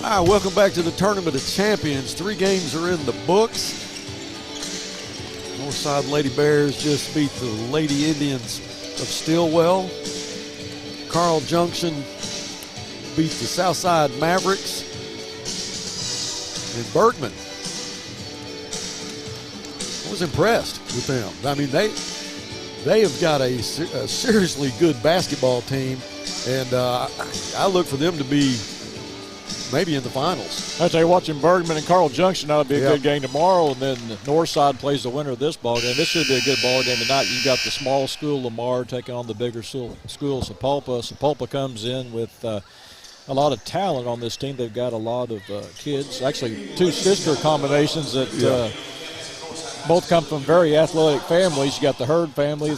All right, welcome back to the Tournament of Champions. 3 games are in the books. Northside Lady Bears just beat the Lady Indians of Stillwell. Carl Junction beat the Southside Mavericks. And Bergman, I was impressed with them. I mean, they have got a seriously good basketball team, and I look for them to be maybe in the finals. I tell you, watching Bergman and Carl Junction, that'll be a good game tomorrow, and then Northside plays the winner of this ball game. This should be a good ball game tonight. You've got the small school Lamar taking on the bigger school Sapulpa. Sapulpa comes in with a lot of talent on this team. They've got a lot of kids, actually 2 sister combinations that both come from very athletic families. You got the Hurd family.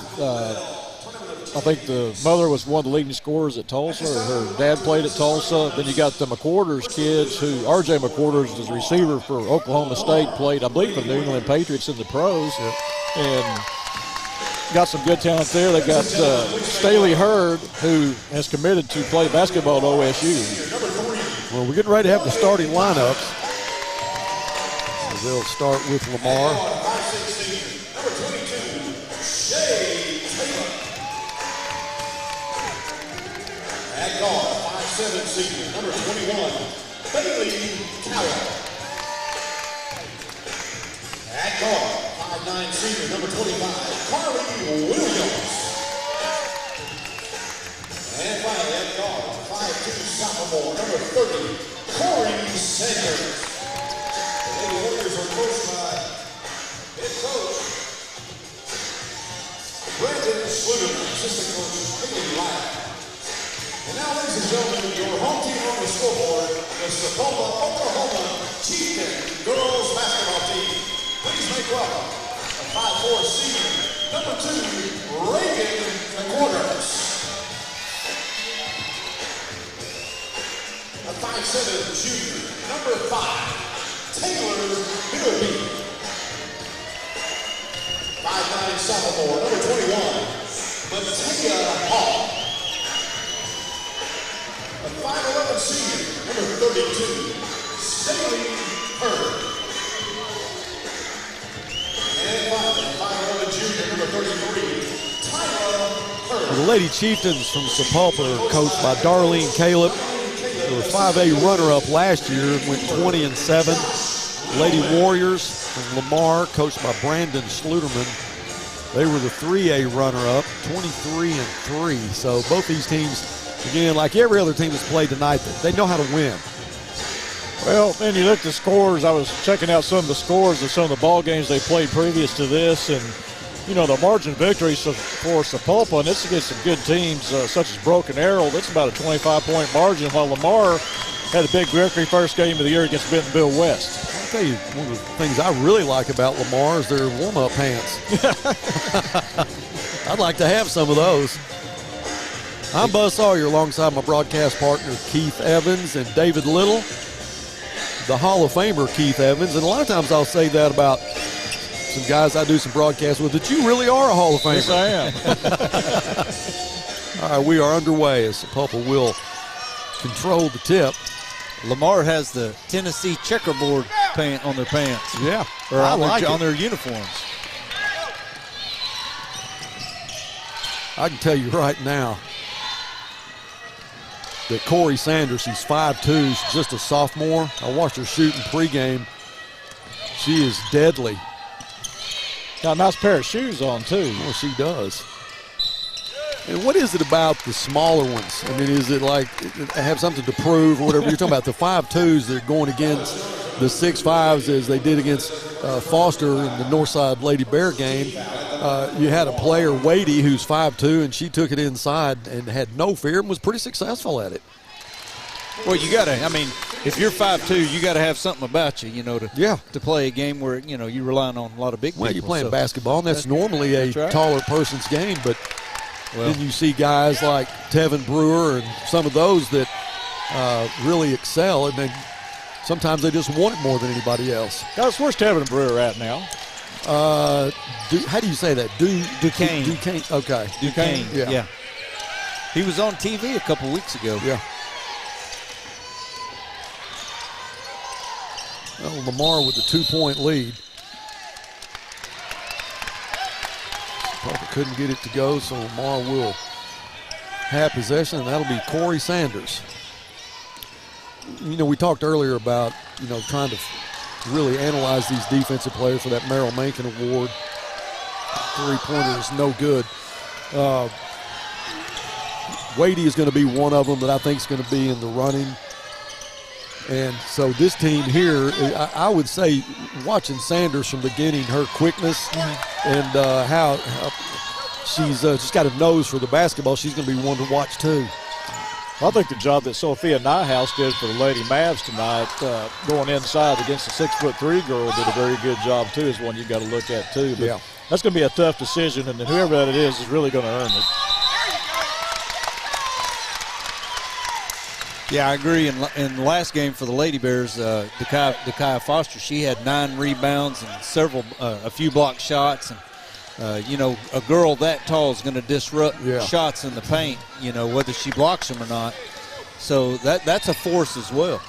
I think the mother was one of the leading scorers at Tulsa, or her dad played at Tulsa. Then you got the McQuarters kids, who R.J. McQuarters is a receiver for Oklahoma State, played, I believe, for the New England Patriots in the pros. And got some good talent there. They got Staley Hurd, who has committed to play basketball at OSU. Well, we're getting ready to have the starting lineups. They'll start with Lamar. At guard, 5'7" senior, number 21, Bailey Cowell. At guard, 5'9" senior, number 25, Carly Williams. And finally, at guard, 5'2" sophomore, number 30, Corey Sanders. The Lady Warriors are coached by head coach Brandon Sluderman, assistant coach Billy Lyle. And now, ladies and gentlemen, your home team on the scoreboard, the Sapulpa, Oklahoma Chieftains girls basketball team. Please make welcome a 5'4" senior, number 2, Reagan McQuarters. A 5'7" junior, number 5, Taylor Middleby. 5'9" sophomore, number 21, Matea Hall. A 5'11" senior, number 32, Staley Hurd. And finally, 5'11" junior, number 33, Tyler Hurd. The Lady Chieftains from Sapulpa are coached by Darlene Caleb. They were 5A runner-up last year, went 20-7. Lady Warriors from Lamar, coached by Brandon Sluderman. They were the 3A runner-up, 23-3. So both these teams, again, like every other team that's played tonight, they know how to win. Well, and you look at the scores. I was checking out some of the scores of some of the ball games they played previous to this, and you know, the margin of victories for Sapulpa, and it's against some good teams such as Broken Arrow. That's about a 25-point margin, while Lamar had a big victory first game of the year against Bentonville West. I'll tell you, one of the things I really like about Lamar is their warm-up pants. I'd like to have some of those. I'm Buzz Sawyer alongside my broadcast partner Keith Evans and David Little, the Hall of Famer Keith Evans. And a lot of times I'll say that about some guys I do some broadcasts with, that you really are a Hall of Famer. Yes, I am. All right, we are underway as Sapulpa will control the tip. Lamar has the Tennessee checkerboard paint on their pants. Yeah, or on their uniforms. I can tell you right now that Corey Sanders, he's 5'2", he's just a sophomore. I watched her shoot in pregame. She is deadly. Got a nice pair of shoes on, too. Well, she does. And what is it about the smaller ones? I mean, is it like have something to prove or whatever? You're talking about the 5'2s that are going against the 6'5s as they did against Foster in the Northside Lady Bear game. You had a player, Wadey, who's 5'2", and she took it inside and had no fear and was pretty successful at it. Well, you got to, I mean, if you're 5'2", you got to have something about you, to play a game where, you're relying on a lot of big people. Well, you're playing basketball, and that's normally a taller person's game, but then you see guys like Tevin Brewer and some of those that really excel, and then sometimes they just want it more than anybody else. Guys, where's Tevin Brewer at now? How do you say that? Duquesne. Duquesne. Okay. Duquesne. Yeah. He was on TV a couple weeks ago. Yeah. Well, Lamar with the 2-point lead. Probably couldn't get it to go, so Lamar will have possession, and that'll be Corey Sanders. You know, we talked earlier about, you know, trying to really analyze these defensive players for that Merrill Mankin Award. Three-pointer is no good. Wadey is going to be one of them that I think is going to be in the running. And so this team here, I would say, watching Sanders from the beginning, her quickness and how she's just got a nose for the basketball, she's going to be one to watch too. I think the job that Sophia Nyhouse did for the Lady Mavs tonight, going inside against the 6'3" girl, did a very good job too, is one you got to look at too. But yeah, that's going to be a tough decision, and whoever that is really going to earn it. Yeah, I agree. In the last game for the Lady Bears, Dakaya Foster, she had 9 rebounds and a few block shots. And, you know, a girl that tall is going to disrupt shots in the paint, you know, whether she blocks them or not. So that's a force as well.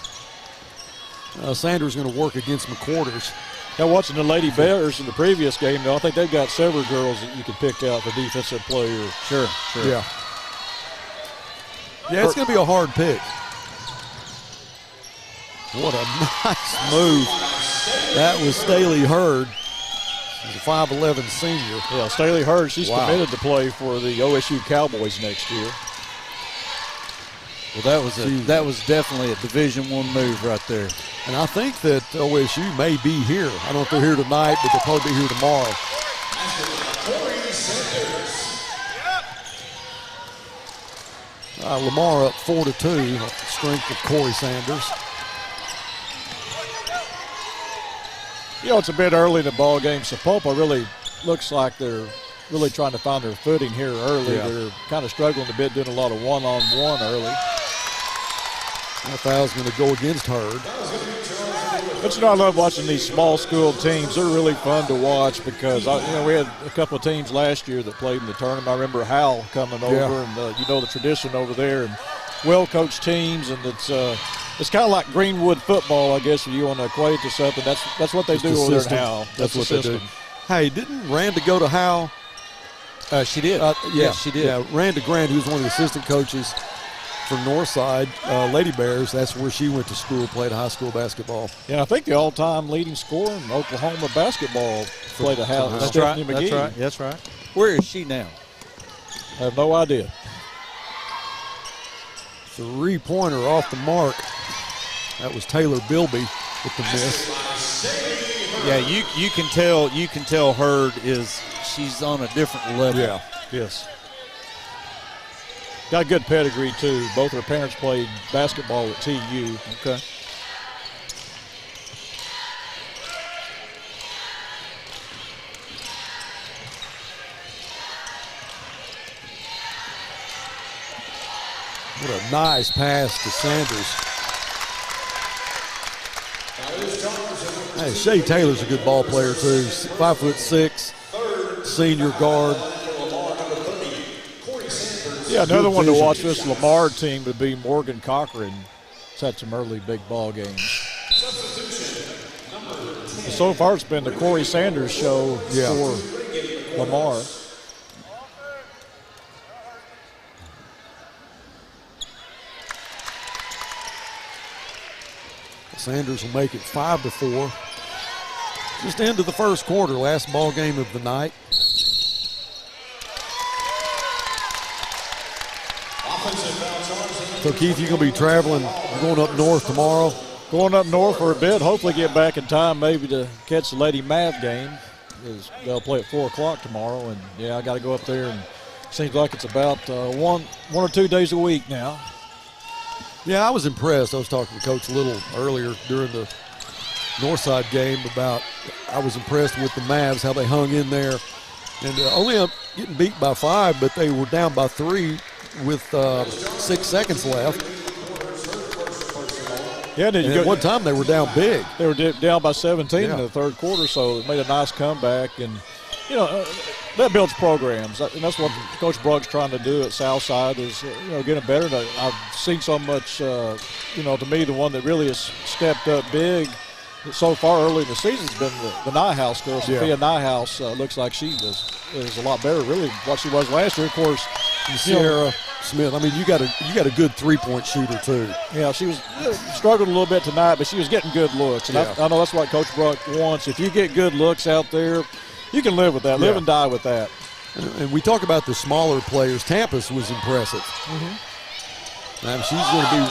Sanders is going to work against McQuarters. Now, watching the Lady Bears in the previous game, though, I think they've got several girls that you can pick out for defensive players. Sure. Yeah. Yeah, it's going to be a hard pick. What a nice move. That was Staley Hurd. She's a 5'11" senior. Yeah, Staley Hurd, she's committed to play for the OSU Cowboys next year. Well, that was definitely a Division I move right there. And I think that OSU may be here. I don't know if they're here tonight, but they'll probably be here tomorrow. Lamar up 4-2, strength of Corey Sanders. You know, it's a bit early in the ball game. Sapulpa really looks like they're really trying to find their footing here early. Yeah. They're kind of struggling a bit, doing a lot of one-on-one early. That foul's going to go against Hurd. But, you know, I love watching these small school teams. They're really fun to watch because, you know, we had a couple of teams last year that played in the tournament. I remember Howell coming over, and, you know, the tradition over there, and well-coached teams, and it's kind of like Greenwood football, I guess, if you want to equate it to something. That's what they do over there in Howell. That's what they do. Hey, didn't Randa go to Howell? She did. Yeah, she did. Yeah, Randa Grant, who's one of the assistant coaches for Northside Lady Bears, that's where she went to school, played high school basketball. Yeah, I think the all-time leading scorer in Oklahoma basketball played a Howell. That's Stephanie right. McGee. That's right. Where is she now? I have no idea. 3-pointer off the mark. That was Taylor Bilby with the miss. Yeah, you can tell Hurd she's on a different level. Yeah. Yes. Got a good pedigree too. Both her parents played basketball at TU. Okay. What a nice pass to Sanders. Hey, Shay Taylor's a good ball player too. 5'6", senior guard. Yeah, another one to watch this Lamar team would be Morgan Cochran. He's had some early big ball games. So far, it's been the Corey Sanders show for Lamar. Sanders will make it 5-4. Just into the first quarter, last ball game of the night. So, Keith, you're going to be traveling, going up north tomorrow? Going up north for a bit. Hopefully get back in time maybe to catch the Lady Mav game. They'll play at 4 o'clock tomorrow. And, yeah, I got to go up there. And it seems like it's about one or 2 days a week now. Yeah, I was impressed. I was talking to Coach Little earlier during the Northside game about I was impressed with the Mavs, how they hung in there. And only up getting beat by 5, but they were down by 3 with 6 seconds left. Yeah, and at one time they were down big. They were down by 17 in the third quarter, so it made a nice comeback. And, you know, that builds programs, and that's what Coach Brug's trying to do at Southside is, you know, getting better. I've seen so much, you know, to me the one that really has stepped up big so far early in the season has been the Nyhouse girl. Sophia Nyhouse looks like she is a lot better, really, what she was last year. Of course, Sierra Smith. I mean, you got a good 3-point shooter too. Yeah, she was struggled a little bit tonight, but she was getting good looks. And I know that's what Coach Bruck wants. If you get good looks out there, you can live with that. Live and die with that. And we talk about the smaller players. Tampa's was impressive. She's going to be.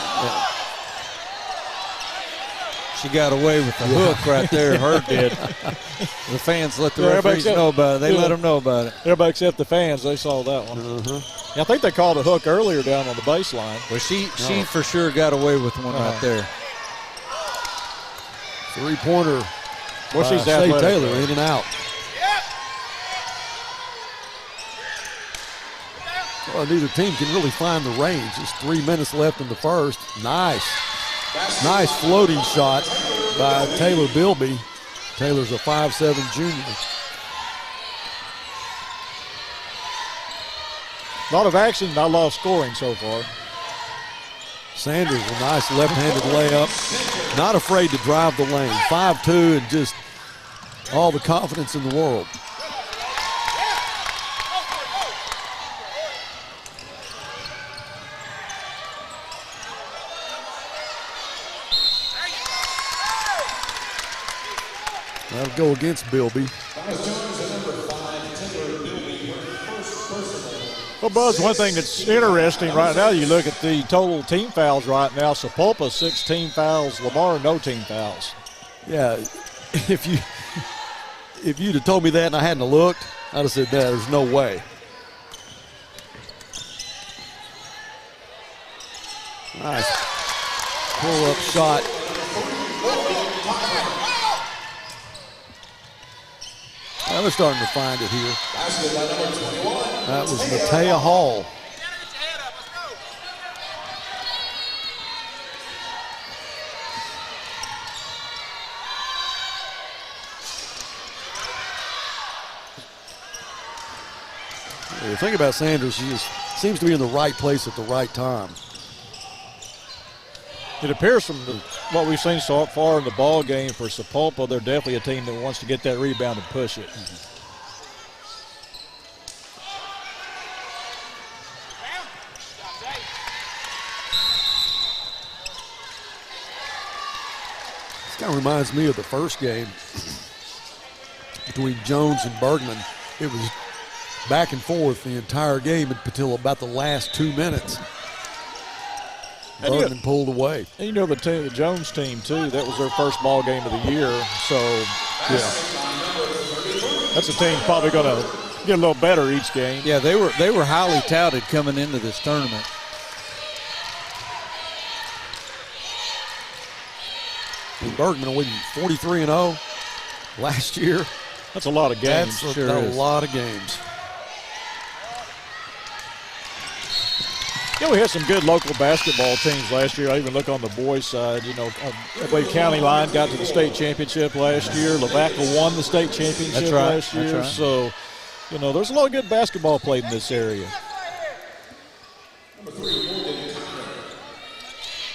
She got away with the hook right there. Her did. The fans let the referees know about it. They let them know about it. Everybody except the fans, they saw that one. I think they called a hook earlier down on the baseline. Well, she for sure got away with one right there. 3-pointer. Well, she's Shea athletic. Taylor in and out. Well, neither team can really find the range. There's 3 minutes left in the first. Nice floating shot by Taylor Bilby. Taylor's a 5'7" junior. A lot of action, not a lot of scoring so far. Sanders, a nice left-handed layup. Not afraid to drive the lane. 5'2" and just all the confidence in the world. That'll go against Bilby. Well, Buzz, one thing that's interesting right now, you look at the total team fouls right now. Sapulpa, 16 fouls. Lamar, no team fouls. Yeah, if you'd have told me that and I hadn't looked, I'd have said, there's no way. Nice pull-up shot. Now they're starting to find it here. That was Natea Hall. The thing about Sanders, she just seems to be in the right place at the right time. It appears from what we've seen so far in the ball game for Sapulpa, they're definitely a team that wants to get that rebound and push it. This kind of reminds me of the first game between Jones and Bergman. It was back and forth the entire game until about the last 2 minutes. Bergman pulled away. And you know the Jones team, too, that was their first ball game of the year. So, that's a team probably going to get a little better each game. Yeah, they were highly touted coming into this tournament. And Bergman winning 43-0 last year. That's a lot of games. That's a lot of games. Yeah, we had some good local basketball teams last year. I even look on the boys' side. You know, I believe County Line got to the state championship last year. Lavaca won the state championship last year. That's right. So, you know, there's a lot of good basketball played in this area.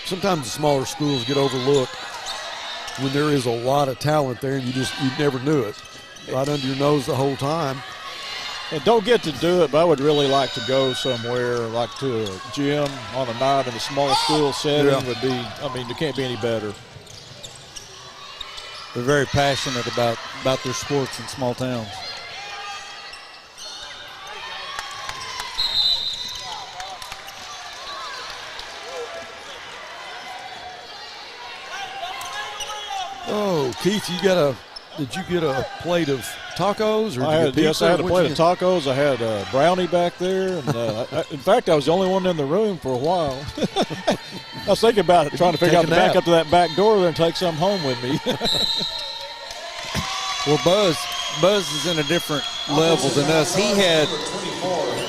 Sometimes the smaller schools get overlooked when there is a lot of talent there and you never knew it. Right under your nose the whole time. And don't get to do it, but I would really like to go somewhere, like to a gym on a night in a small school setting would be, I mean, it can't be any better. They're very passionate about their sports in small towns. Oh, Keith, did you get a plate of tacos? Or I had a plate of tacos. I had a brownie back there. And in fact, I was the only one in the room for a while. I was thinking about it, trying to figure out to back up to that back door there and take some home with me. Well, Buzz is in a different level than us. He had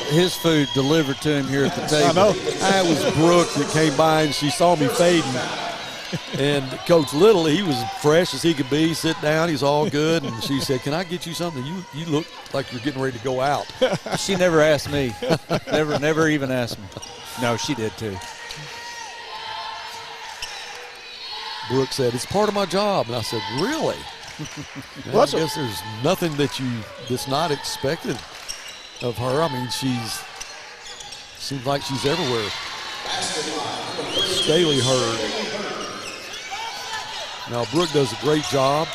his food delivered to him here at the table. I know. That was Brooke that came by and she saw me fading. And Coach Little, he was fresh as he could be, sit down, he's all good. And she said, can I get you something? You look like you're getting ready to go out. She never asked me. Never even asked me. No, she did too. Brooke said, "It's part of my job." And I said, "Really?" Well, I guess there's nothing that's not expected of her. I mean, seems like she's everywhere. Staley Hurd. Now, Brooke does a great job.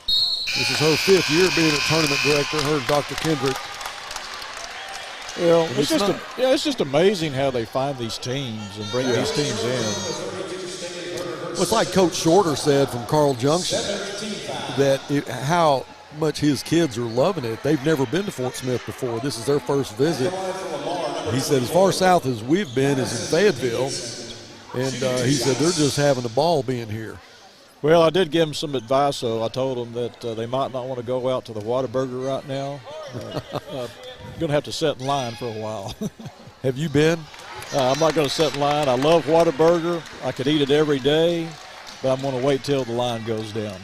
This is her 5th year being a tournament director, her and Dr. Kendrick. Well, it's just amazing how they find these teams and bring these teams in. Well, it's like Coach Shorter said from Carl Junction, that how much his kids are loving it. They've never been to Fort Smith before. This is their first visit. He said as far south as we've been is in Fayetteville, and he said they're just having a ball being here. Well, I did give them some advice, though. I told them that they might not want to go out to the Whataburger right now. Going to have to sit in line for a while. Have you been? I'm not going to sit in line. I love Whataburger. I could eat it every day, but I'm going to wait till the line goes down.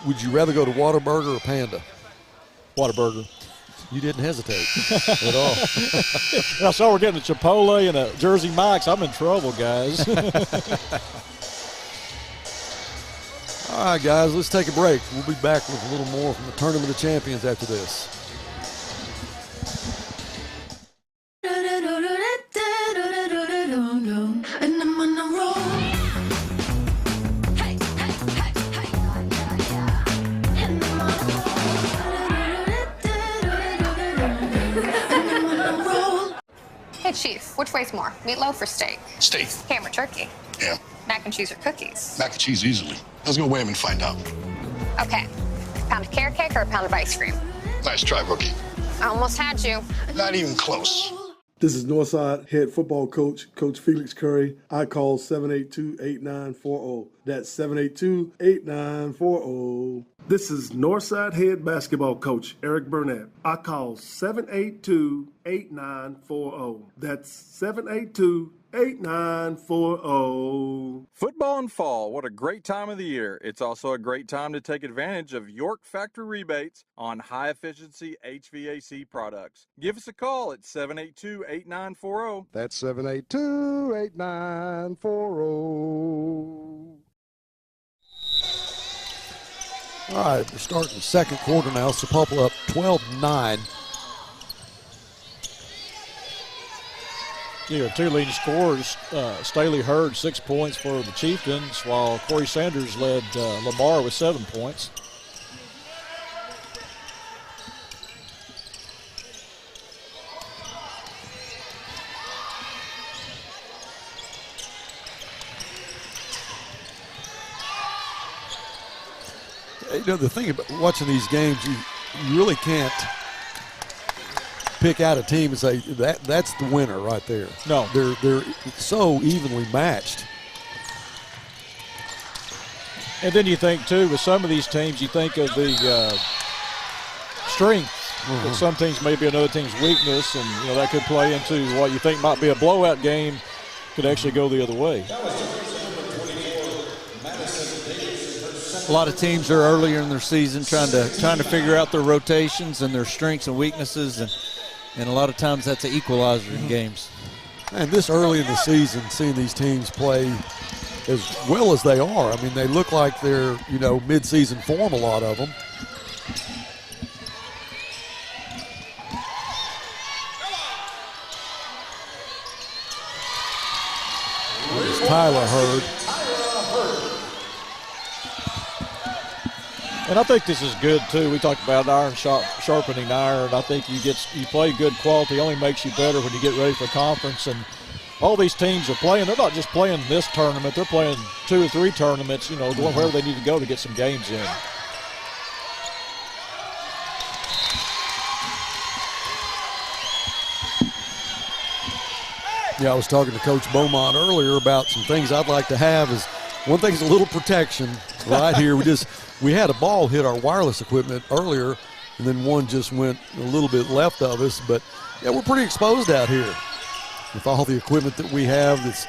Would you rather go to Whataburger or Panda? Whataburger. You didn't hesitate at all. I saw we're getting a Chipotle and a Jersey Mike's. I'm in trouble, guys. All right, guys, let's take a break. We'll be back with a little more from the Tournament of Champions after this. And I'm on a roll. Hey, hey, hey, hey. And I'm on a roll. Hey, Chief, which weighs more, meatloaf or steak? Steak. Ham or turkey? Yeah. Mac and cheese or cookies? Mac and cheese easily. Let's go weigh them and find out. Okay. A pound of carrot cake or a pound of ice cream? Nice try, rookie. I almost had you. Not even close. This is Northside head football coach, Coach Felix Curry. I call 782-8940. That's 782-8940. This is Northside head basketball coach, Eric Burnett. I call 782-8940. That's 782-8940. Football and fall, what a great time of the year. It's also a great time to take advantage of York Factory rebates on high-efficiency HVAC products. Give us a call at 782-8940. That's 782-8940. All right, we're starting the second quarter now. Sapulpa up 12-9. Yeah, 2 leading scorers. Staley Hurd, 6 points for the Chieftains, while Corey Sanders led Lamar with 7 points. You know, the thing about watching these games, you really can't pick out a team and say that's the winner right there. No. They're so evenly matched. And then you think, too, with some of these teams, you think of the strength. That some teams may be another team's weakness, and you know that could play into what you think might be a blowout game, could actually go the other way. A lot of teams are earlier in their season trying to figure out their rotations and their strengths and weaknesses, and a lot of times that's an equalizer in games. And this early in the season, seeing these teams play as well as they are, I mean, they look like they're, you know, mid-season form, a lot of them. There's Tyler Hurd. And I think this is good, too. We talked about iron sharpening iron. I think you play good quality, only makes you better when you get ready for conference. And all these teams are playing. They're not just playing this tournament. They're playing 2 or 3 tournaments, you know, going wherever they need to go to get some games in. Yeah, I was talking to Coach Beaumont earlier about some things I'd like to have. Is one thing is a little protection right here. We had a ball hit our wireless equipment earlier, and then one just went a little bit left of us. But, yeah, we're pretty exposed out here with all the equipment that we have that's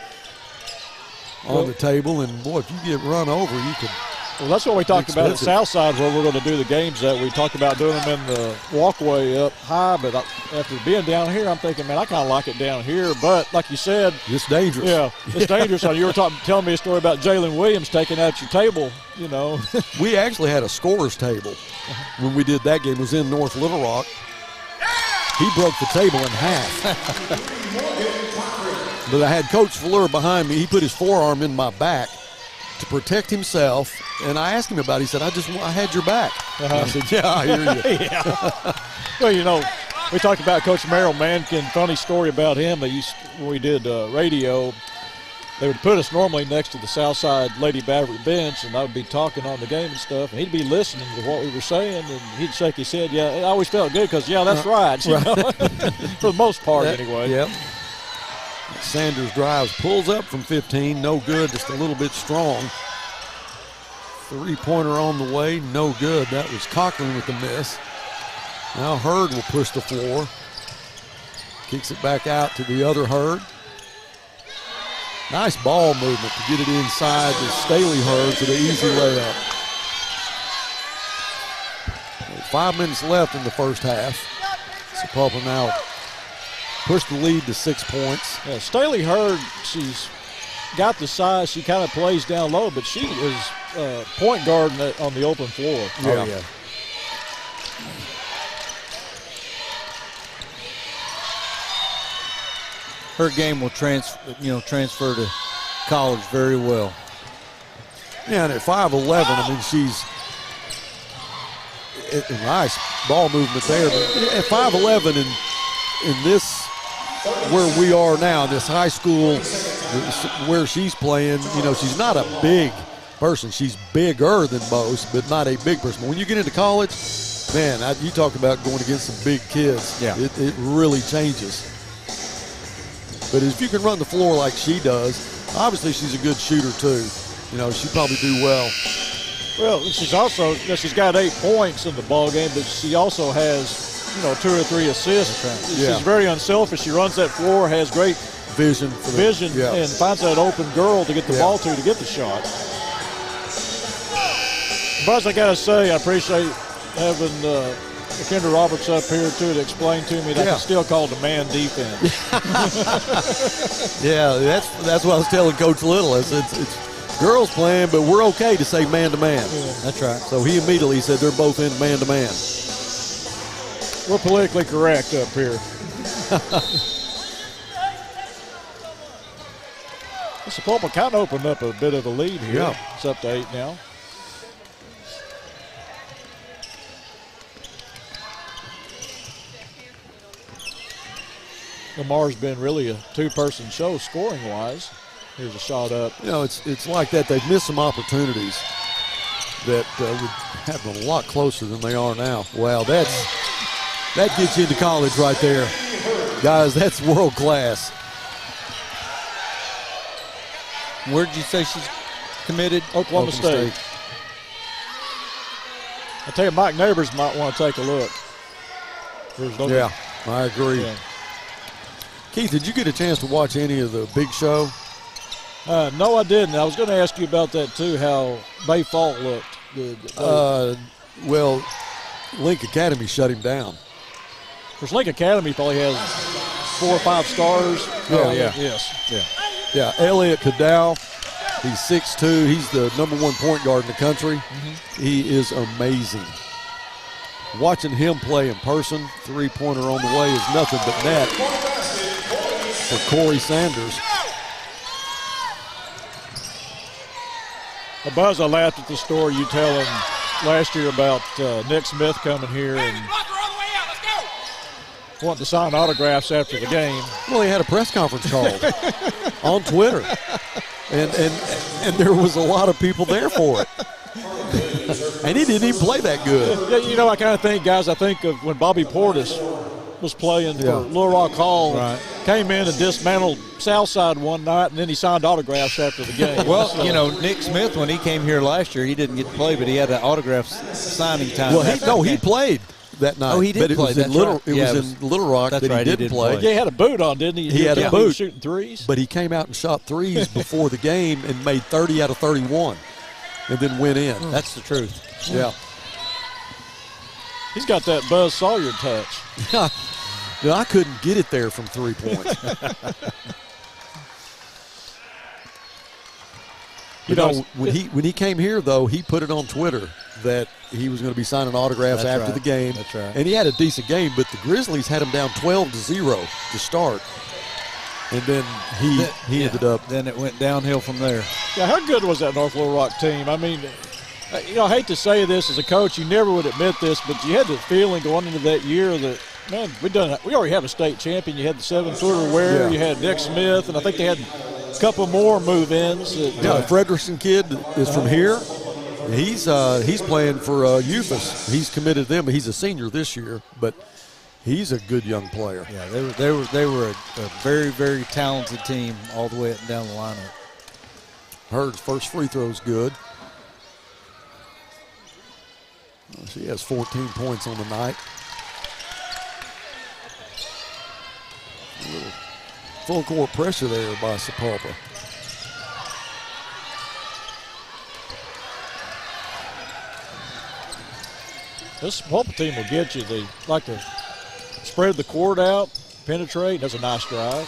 on the table. And, boy, if you get run over, you could Well, that's what we talked about at Expensive. Southside, where we're going to do the games. That we talked about doing them in the walkway up high, but after being down here, I'm thinking, man, I kind of like it down here. But like you said, It's dangerous. yeah, it's dangerous. You were telling me a story about Jalen Williams taking out your table. You know, We actually had a scorer's table when we did that game. It was in North Little Rock. He broke the table in half. But I had Coach Fleur behind me. He put his forearm in my back to protect himself. And I asked him about it. He said, I had your back. I said, yeah, I hear you. yeah. Well, you know, we talked about Coach Merrill Mankin. Funny story about him. When we did radio, they would put us normally next to the Southside Lady Maverick bench, and I would be talking on the game and stuff, and he'd be listening to what we were saying, and he'd shake his head. Yeah, it always felt good because, yeah, that's right. You know? For the most part, anyway. Yep. Sanders drives, pulls up from 15, no good, just a little bit strong. Three-pointer on the way, no good. That was Cochran with the miss. Now Hurd will push the floor. Kicks it back out to the other Hurd. Nice ball movement to get it inside to Staley Hurd for the easy layup. 5 minutes left in the first half. Sapulpa now pushed the lead to 6 points. Yeah, Staley Hurd, she's got the size. She kind of plays down low, but she is point guard on the open floor. Yeah. Her game will transfer to college very well. Yeah, and at 5'11", I mean, she's a nice ball movement there. But at 5'11", in this, where we are now, this high school, where she's playing, you know, she's not a big person. She's bigger than most, but not a big person. But when you get into college, man, you talk about going against some big kids. Yeah. It really changes. But if you can run the floor like she does, obviously she's a good shooter too. You know, she'd probably do well. Well, she's got 8 points in the ball game, but she also has, 2 or 3 assists. Yeah. She's very unselfish. She runs that floor, has great vision, and finds that open girl to get the ball to get the shot. Buzz, I got to say, I appreciate having Kendra Roberts up here, too, to explain to me that I can still call the man defense. Yeah, that's what I was telling Coach Little. It's girls playing, but we're okay to say man-to-man. Yeah. That's right. So he immediately said they're both in man-to-man. We're politically correct up here. Sapulpa kind of opened up a bit of a lead here. Yeah. It's up to 8 now. Lamar's been really a two-person show scoring-wise. Here's a shot up. You know, it's like that. They've missed some opportunities that would have them a lot closer than they are now. Wow, that gets you into college right there. Guys, that's world class. Where did you say she's committed? Oklahoma State. I tell you, Mike Neighbors might want to take a look. Yeah, I agree. Yeah. Keith, did you get a chance to watch any of the Big Show? No, I didn't. I was going to ask you about that, too, how Bay Fault looked. Well, Link Academy shut him down. Of course, Link Academy probably has 4 or 5 stars. Oh, yeah. Yes. Yeah. Yeah, Elliot Cadell, he's 6'2". He's the #1 point guard in the country. Mm-hmm. He is amazing. Watching him play in person, three-pointer on the way is nothing but net for Corey Sanders. Buzz, I laughed at the story you telling last year about Nick Smith coming here and wanting to sign autographs after the game. Well, he had a press conference called on Twitter, and there was a lot of people there for it. And he didn't even play that good. Yeah, you know, I kind of think, guys, I think of when Bobby Portis was playing for Little Rock Hall, came in and dismantled Southside one night, and then he signed autographs after the game. Well, you know, Nick Smith, when he came here last year, he didn't get to play, but he had an autograph signing time. Well, he played that night. Oh, he did but it play. Was in Little Rock that he didn't play. Yeah, he had a boot on, didn't he? He had a boot. He was shooting threes. But he came out and shot threes before the game and made 30 out of 31. and then went in. That's the truth. Yeah. He's got that Buzz Sawyer touch. No, I couldn't get it there from 3 points. You know, when he came here, though, he put it on Twitter that he was going to be signing autographs after the game. That's right. And he had a decent game, but the Grizzlies had him down 12-0 to start. And then he ended up. Then it went downhill from there. Yeah, how good was that North Little Rock team? I mean, you know, I hate to say this as a coach, you never would admit this, but you had the feeling going into that year that, man, we already have a state champion. You had the 7-footer Ware, you had Nick Smith, and I think they had a couple more move-ins. Yeah, Frederickson kid is from here. He's playing for Eufus. He's committed to them. He's a senior this year, but he's a good young player. Yeah, they were a very, very talented team all the way up and down the lineup. Hurd's first free throw is good. She has 14 points on the night. A little full court pressure there by Sapulpa. This Sapulpa team will get you. They like to spread the court out, penetrate. That's a nice drive.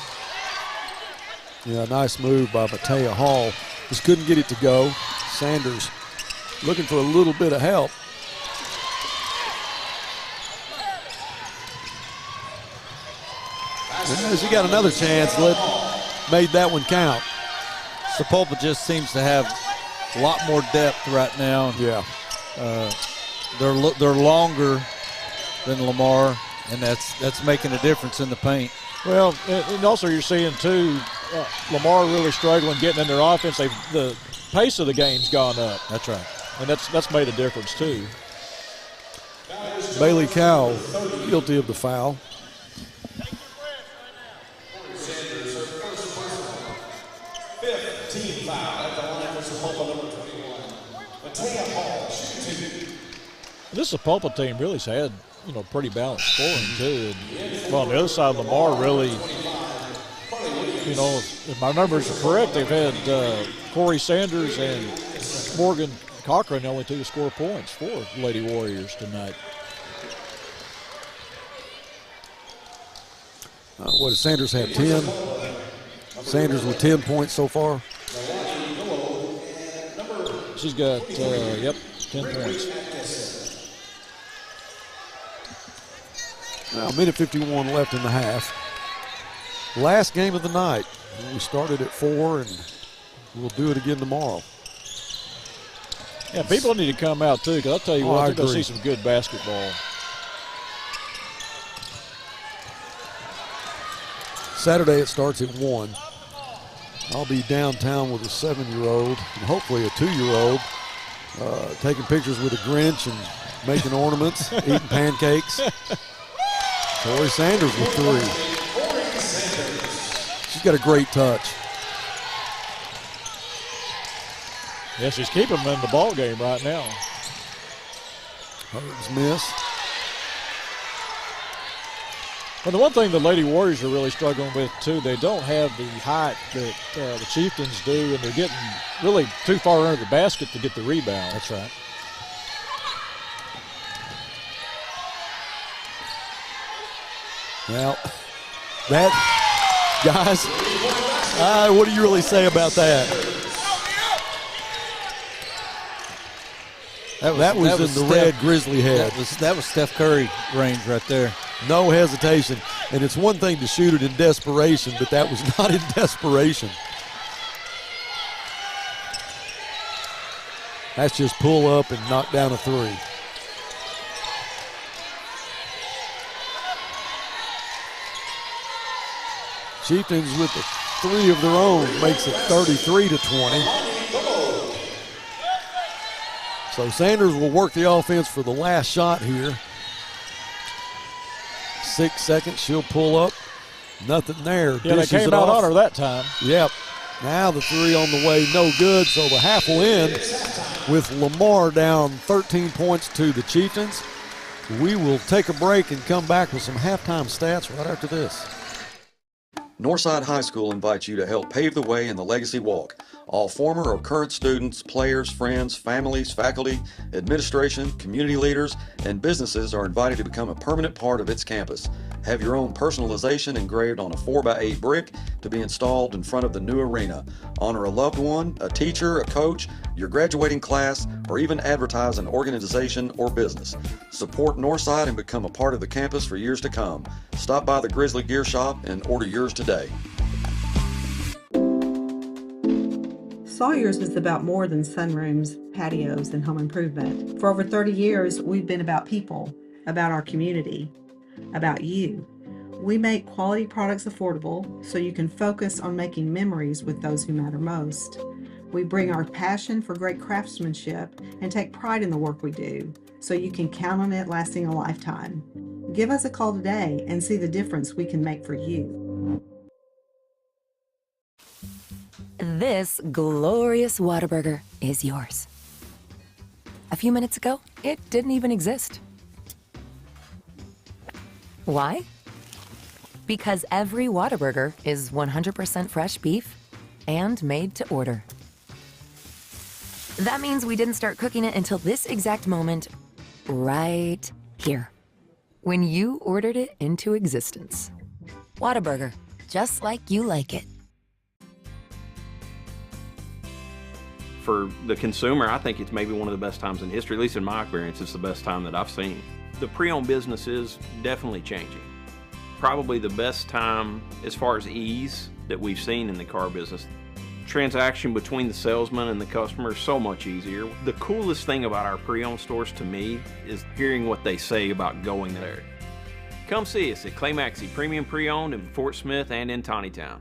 Yeah, nice move by Matea Hall. Just couldn't get it to go. Sanders looking for a little bit of help. And she got another chance, made that one count. Sapulpa just seems to have a lot more depth right now. Yeah. They're longer than Lamar, and that's making a difference in the paint. Well, and also you're seeing, too, Lamar really struggling getting in their offense. The pace of the game's gone up. That's right. And that's made a difference, too. Bailey Cowell guilty of the foul. This Sapulpa team really's had, pretty balanced scoring, too. And, well, on the other side, Lamar really, if my numbers are correct, they've had Corey Sanders and Morgan Cochran, the only two to score points for Lady Warriors tonight. What does Sanders have, 10? Sanders with 10 points so far. She's got, 10 points. Now, minute 51 left in the half. Last game of the night. We started at 4, and we'll do it again tomorrow. Yeah, people need to come out, too, because I'll tell you what, I they're going to agree. see some good basketball. Saturday it starts at 1. I'll be downtown with a 7-year-old and hopefully a 2-year-old taking pictures with a Grinch and making ornaments, eating pancakes. Corey Sanders with 3. She's got a great touch. Yeah, she's keeping them in the ball game right now. Hurd's miss. Well, the one thing the Lady Warriors are really struggling with, too, they don't have the height that the Chieftains do, and they're getting really too far under the basket to get the rebound. That's right. Well, that, guys, what do you really say about that? That was in the red Grizzly head. That was Steph Curry range right there. No hesitation. And it's one thing to shoot it in desperation, but that was not in desperation. That's just pull up and knock down a 3. Chieftains with a 3 of their own makes it 33-20. So Sanders will work the offense for the last shot here. 6 seconds, she'll pull up. Nothing there. Yeah, they came out on her that time. Yep. Now the 3 on the way, no good. So the half will end with Lamar down 13 points to the Chieftains. We will take a break and come back with some halftime stats right after this. Northside High School invites you to help pave the way in the Legacy Walk. All former or current students, players, friends, families, faculty, administration, community leaders, and businesses are invited to become a permanent part of its campus. Have your own personalization engraved on a 4x8 brick to be installed in front of the new arena. Honor a loved one, a teacher, a coach, your graduating class, or even advertise an organization or business. Support Northside and become a part of the campus for years to come. Stop by the Grizzly Gear Shop and order yours today. Sawyer's is about more than sunrooms, patios, and home improvement. For over 30 years, we've been about people, about our community, about you. We make quality products affordable so you can focus on making memories with those who matter most. We bring our passion for great craftsmanship and take pride in the work we do so you can count on it lasting a lifetime. Give us a call today and see the difference we can make for you. This glorious Whataburger is yours. A few minutes ago, it didn't even exist. Why? Because every Whataburger is 100% fresh beef and made to order. That means we didn't start cooking it until this exact moment, right here, when you ordered it into existence. Whataburger, just like you like it. For the consumer, I think it's maybe one of the best times in history, at least in my experience, it's the best time that I've seen. The pre-owned business is definitely changing. Probably the best time as far as ease that we've seen in the car business. Transaction between the salesman and the customer is so much easier. The coolest thing about our pre-owned stores to me is hearing what they say about going there. Come see us at Clay Maxey Premium Pre-Owned in Fort Smith and in Tawnytown.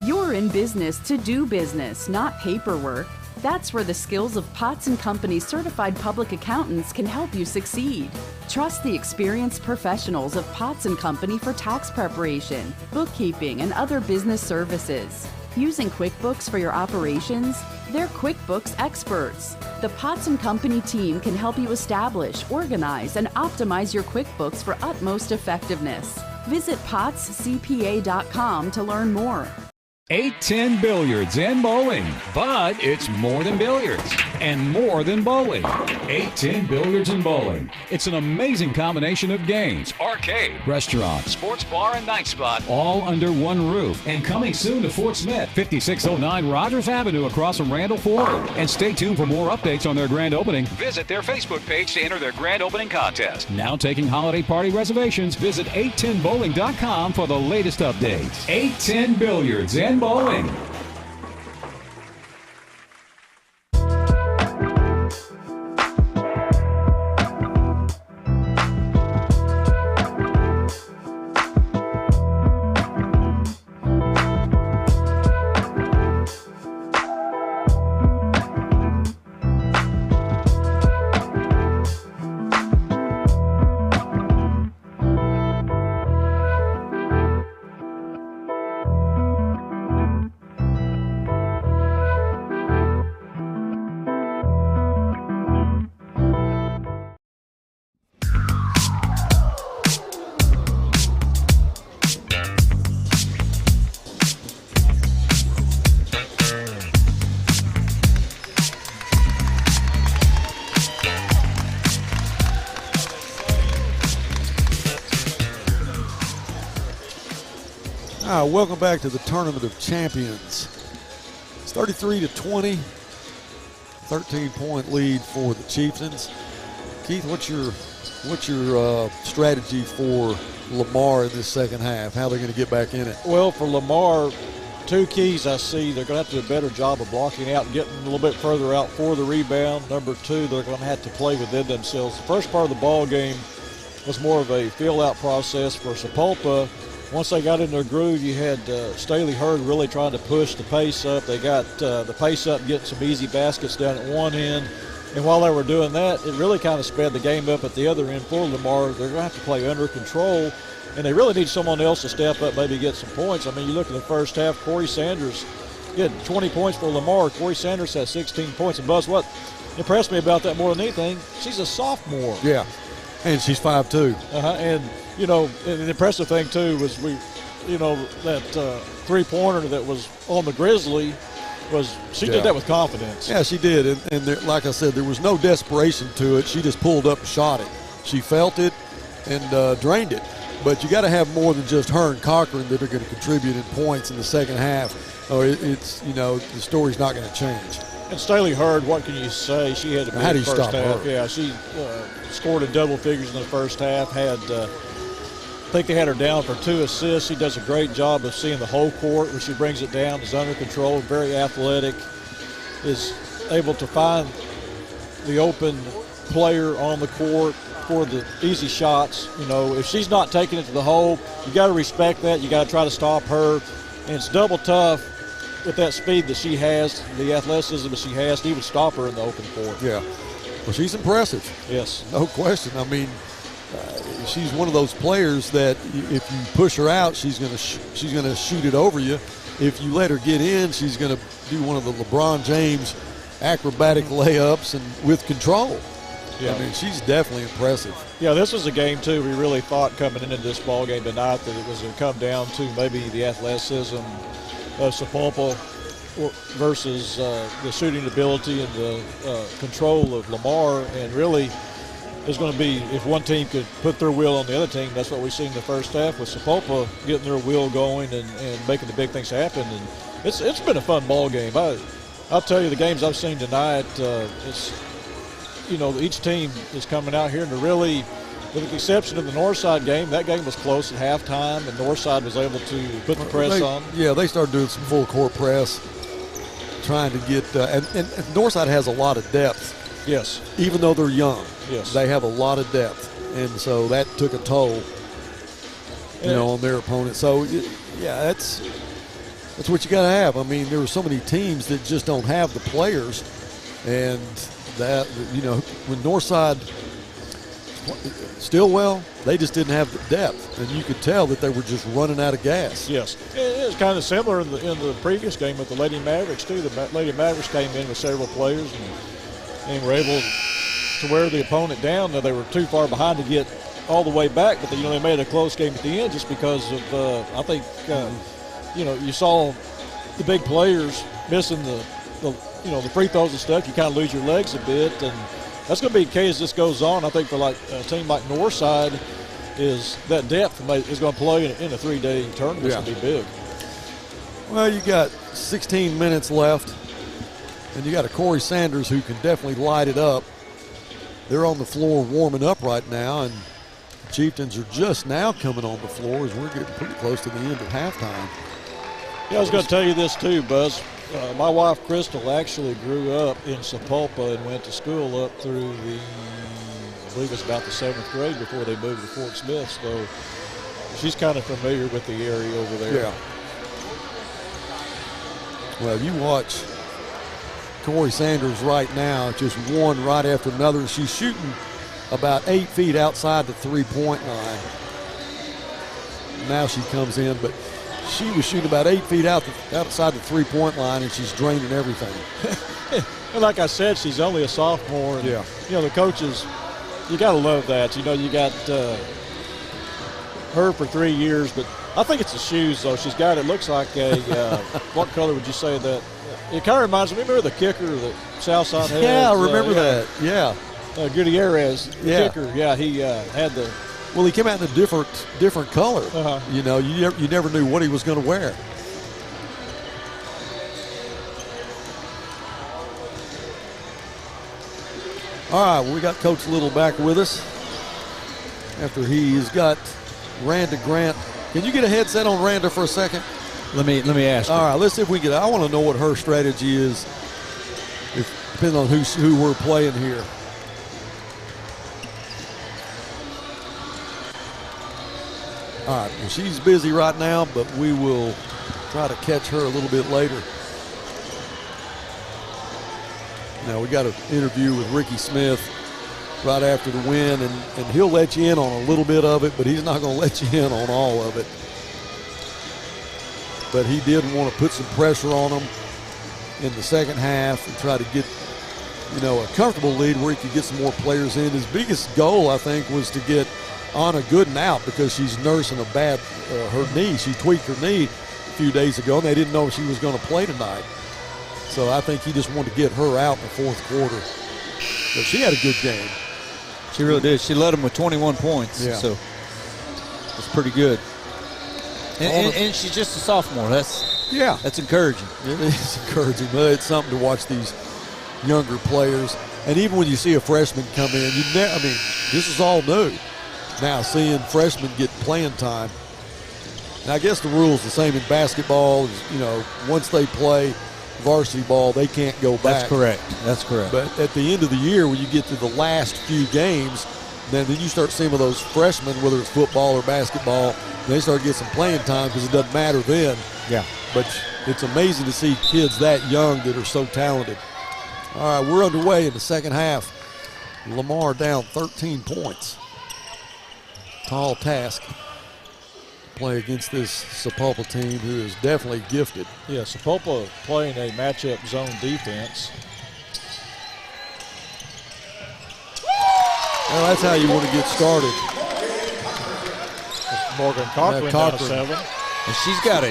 You're in business to do business, not paperwork. That's where the skills of Potts & Company certified public accountants can help you succeed. Trust the experienced professionals of Potts & Company for tax preparation, bookkeeping, and other business services. Using QuickBooks for your operations? They're QuickBooks experts. The Potts & Company team can help you establish, organize, and optimize your QuickBooks for utmost effectiveness. Visit pottscpa.com to learn more. 810 Billiards and Bowling, but it's more than billiards and more than bowling. 810 Billiards and Bowling. It's an amazing combination of games, arcade, restaurant, sports bar, and night spot, all under one roof. And coming soon to Fort Smith, 5609 Rogers Avenue across from Randall Ford. And stay tuned for more updates on their grand opening. Visit their Facebook page to enter their grand opening contest. Now taking holiday party reservations, visit 810bowling.com for the latest updates. 810 Billiards and Bowling. Welcome back to the Tournament of Champions. It's 33-20, 13-point lead for the Chieftains. Keith, what's your strategy for Lamar in this second half? How are they going to get back in it? Well, for Lamar, two keys I see. They're going to have to do a better job of blocking out and getting a little bit further out for the rebound. Number two, they're going to have to play within themselves. The first part of the ball game was more of a fill-out process for Sapulpa. Once they got in their groove, you had Staley Hurd really trying to push the pace up. They got the pace up and getting some easy baskets down at one end. And while they were doing that, it really kind of sped the game up at the other end for Lamar. They're going to have to play under control, and they really need someone else to step up, maybe get some points. I mean, you look at the first half, Corey Sanders had 20 points for Lamar. Corey Sanders has 16 points. And Buzz, what impressed me about that more than anything, she's a sophomore. Yeah, and she's 5'2". And, you know, an impressive thing, too, was that three-pointer that was on the Grizzly she did that with confidence. Yeah, she did. And there, like I said, there was no desperation to it. She just pulled up and shot it. She felt it and drained it. But you got to have more than just her and Cochran that are going to contribute in points in the second half, or it's the story's not going to change. And Staley Hurd, what can you say? She had a How do big you first stop half. her? Yeah, she scored in double figures in the first half. Had I think they had her down for 2 assists. She does a great job of seeing the whole court when she brings it down. Is under control, very athletic, is able to find the open player on the court for the easy shots. If she's not taking it to the hole, you got to respect that. You got to try to stop her. And it's double tough with that speed that she has, the athleticism that she has, to even stop her in the open court. Yeah. Well, she's impressive. Yes. No question. I mean, she's one of those players that if you push her out, she's going to shoot it over you. If you let her get in, she's going to do one of the LeBron James acrobatic layups and with control. Yeah. I mean, she's definitely impressive. Yeah, this was a game, too, we really thought coming into this ball game tonight that it was going to come down to maybe the athleticism of Sapulpa versus the shooting ability and the control of Lamar. And really, it's going to be if one team could put their will on the other team. That's what we've seen in the first half with Sapulpa getting their will going and making the big things happen. And it's been a fun ball game. I'll tell you, the games I've seen tonight, each team is coming out here and they're really, with the exception of the Northside game, that game was close at halftime, and Northside was able to put the press on. Yeah, they started doing some full court press, trying to get and Northside has a lot of depth. Yes. Even though they're young, yes, they have a lot of depth, and so that took a toll, on their opponent. So, yeah, that's what you got to have. I mean, there were so many teams that just don't have the players, and that when Northside Stillwell, they just didn't have the depth, and you could tell that they were just running out of gas. Yes, it was kind of similar in the previous game with the Lady Mavericks too. The Lady Mavericks came in with several players and were able to wear the opponent down. Now, they were too far behind to get all the way back, but they made it a close game at the end just because of I think you saw the big players missing the free throws and stuff. You kind of lose your legs a bit, and that's going to be the case as this goes on. I think for a team like Northside, is that depth is going to play in a 3-day tournament. It's going to be big. Well, you got 16 minutes left, and you got a Corey Sanders who can definitely light it up. They're on the floor warming up right now, and the Chieftains are just now coming on the floor as we're getting pretty close to the end of halftime. Yeah, I was going to tell you this too, Buzz. My wife, Crystal, actually grew up in Sapulpa and went to school up through I believe it's about the 7th grade before they moved to Fort Smith. So she's kind of familiar with the area over there. Yeah. Well, you watch Corey Sanders right now, just one right after another. She's shooting about 8 feet outside the three-point line. Now she comes in, but she was shooting about 8 feet outside the three-point line, and she's draining everything. And like I said, she's only a sophomore. And, yeah. The coaches, you got to love that. You got her for 3 years, but I think it's the shoes, though. She's got, it looks like a, what color would you say that? It kind of reminds me, remember the kicker that Southside had? Yeah, I remember that. Yeah. Gutierrez, the kicker. Yeah, he had the. Well, he came out in a different color. Uh-huh. You never knew what he was going to wear. All right, well, we got Coach Little back with us after he's got Randa Grant. Can you get a headset on Randa for a second? Let me ask. All right, let's see if we can. I want to know what her strategy is, depending on who we're playing here. All right, well, she's busy right now, but we will try to catch her a little bit later. Now, we got an interview with Ricky Smith right after the win, and he'll let you in on a little bit of it, but he's not going to let you in on all of it. But he did want to put some pressure on them in the second half and try to get, a comfortable lead where he could get some more players in. His biggest goal, I think, was to get Anna Gooden out because she's nursing her knee. She tweaked her knee a few days ago, and they didn't know if she was going to play tonight. So I think he just wanted to get her out in the fourth quarter. But she had a good game. She really did. She led them with 21 points. Yeah. So it's pretty good. And she's just a sophomore. That's encouraging. It is encouraging, but it's something to watch these younger players. And even when you see a freshman come in, this is all new. Now seeing freshmen get playing time. And I guess the rule's the same in basketball. Once they play varsity ball, they can't go back. That's correct. But at the end of the year, when you get to the last few games, then you start seeing with those freshmen, whether it's football or basketball, they start to get some playing time because it doesn't matter then. Yeah. But it's amazing to see kids that young that are so talented. All right, we're underway in the second half. Lamar down 13 points. Tall task to play against this Sapulpa team who is definitely gifted. Yeah, Sapulpa playing a matchup zone defense. Well, that's how you want to get started. Morgan Cochran down to 7. And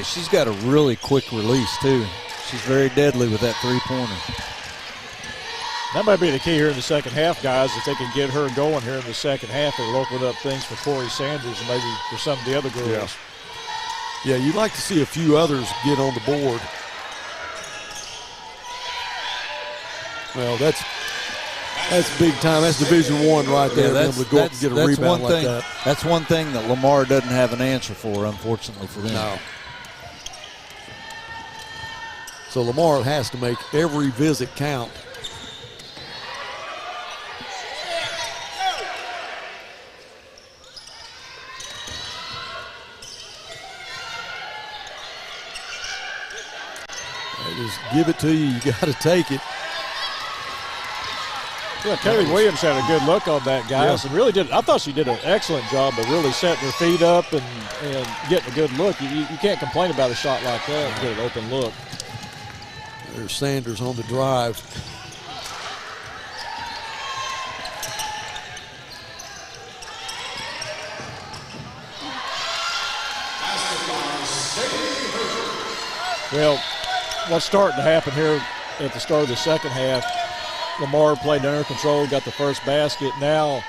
she's got a really quick release too. She's very deadly with that three-pointer. That might be the key here in the second half, guys. If they can get her going here in the second half, it'll open up things for Corey Sanders and maybe for some of the other girls. Yeah, you'd like to see a few others get on the board. Well, that's big time. That's Division I right there. Able to go up and get a rebound like that. That's one thing that Lamar doesn't have an answer for, unfortunately for them. No. So Lamar has to make every visit count. They just give it to you. You got to take it. Yeah, Kaylee Williams had a good look on that, guys, and really did. I thought she did an excellent job of really setting her feet up and getting a good look. You can't complain about a shot like that, get an open look. There's Sanders on the drive. Well, what's starting to happen here at the start of the second half, Lamar played under control, got the first basket. Now